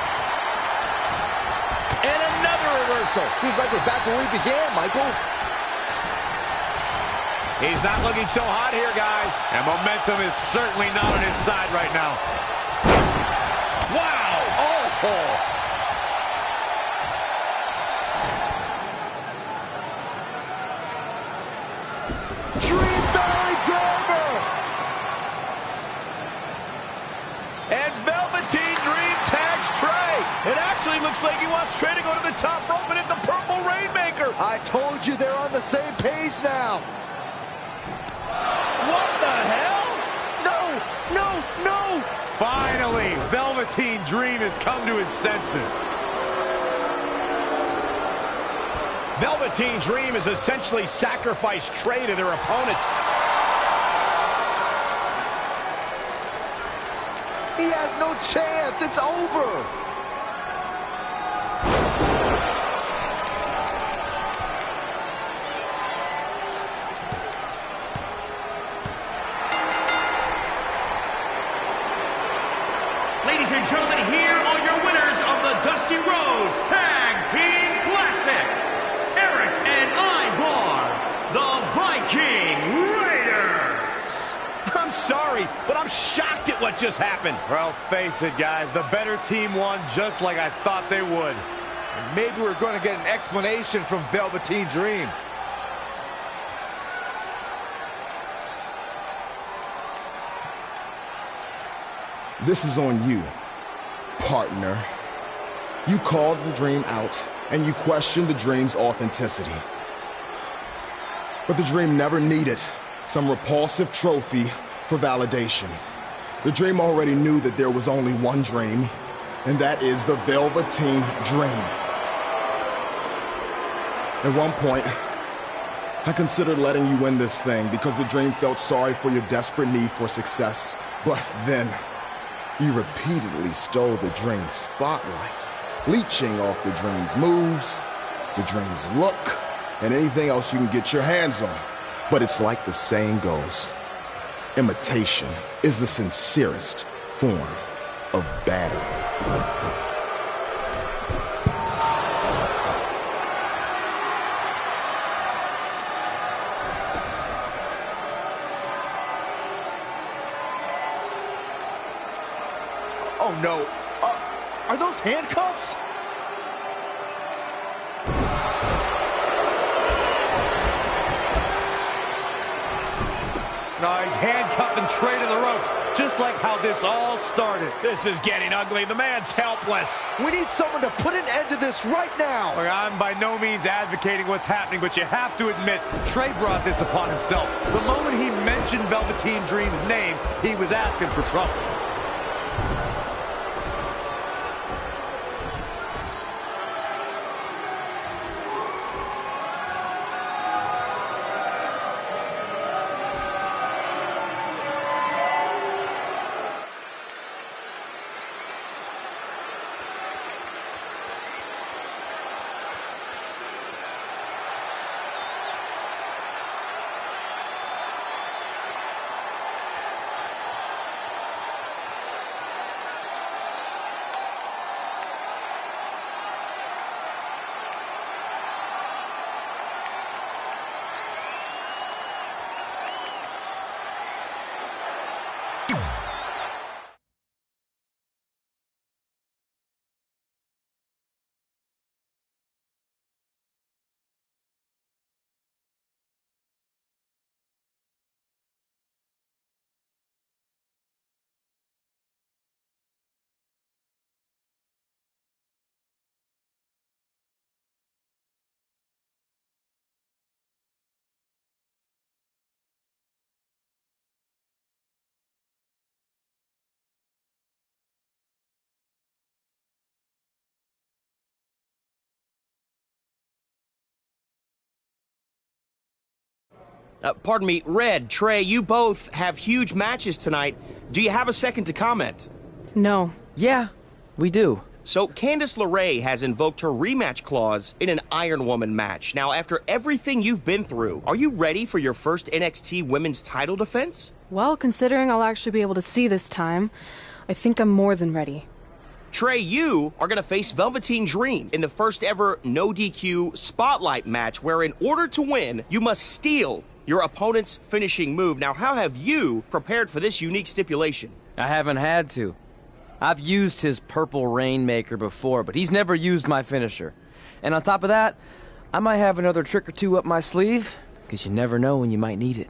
And another reversal. Seems like we're back where we began, Michael. He's not looking so hot here, guys. And momentum is certainly not on his side right now. Wow! Oh! Dream belly driver! And Velveteen Dream tags Trey. It actually looks like he wants Trey to go to the top rope and hit the Purple Rainmaker. I told you they're on the same page now. What the hell? No! Finally, Velveteen Dream has come to his senses. Velveteen Dream has essentially sacrificed Trey to their opponents. He has no chance. It's over. Ladies and gentlemen, here are your winners of the Dusty Rhodes Tag Team Classic. Eric and Ivar, the Viking Raiders. I'm sorry, but I'm shocked at what just happened. Well, face it, guys. The better team won just like I thought they would. And maybe we're going to get an explanation from Velveteen Dream. This is on you, partner. You called the Dream out, and you questioned the Dream's authenticity. But the Dream never needed some repulsive trophy for validation. The Dream already knew that there was only one Dream, and that is the Velveteen Dream. At one point, I considered letting you win this thing because the Dream felt sorry for your desperate need for success. But then, you repeatedly stole the Dream's spotlight, leeching off the Dream's moves, the Dream's look, and anything else you can get your hands on. But it's like the saying goes, imitation is the sincerest form of battery. Oh no, are those handcuffs? No, he's handcuffing Trey to the ropes, just like how this all started. This is getting ugly. The man's helpless. We need someone to put an end to this right now. Look, I'm by no means advocating what's happening, but you have to admit, Trey brought this upon himself. The moment he mentioned Velveteen Dream's name, he was asking for trouble. Pardon me, Red, Trey, you both have huge matches tonight. Do you have a second to comment? No. Yeah, we do. So, Candice LeRae has invoked her rematch clause in an Iron Woman match. Now, after everything you've been through, are you ready for your first NXT Women's title defense? Well, considering I'll actually be able to see this time, I think I'm more than ready. Trey, you are going to face Velveteen Dream in the first ever no DQ spotlight match where in order to win, you must steal your opponent's finishing move. Now, how have you prepared for this unique stipulation? I haven't had to. I've used his Purple Rainmaker before, but he's never used my finisher. And on top of that, I might have another trick or two up my sleeve, because you never know when you might need it.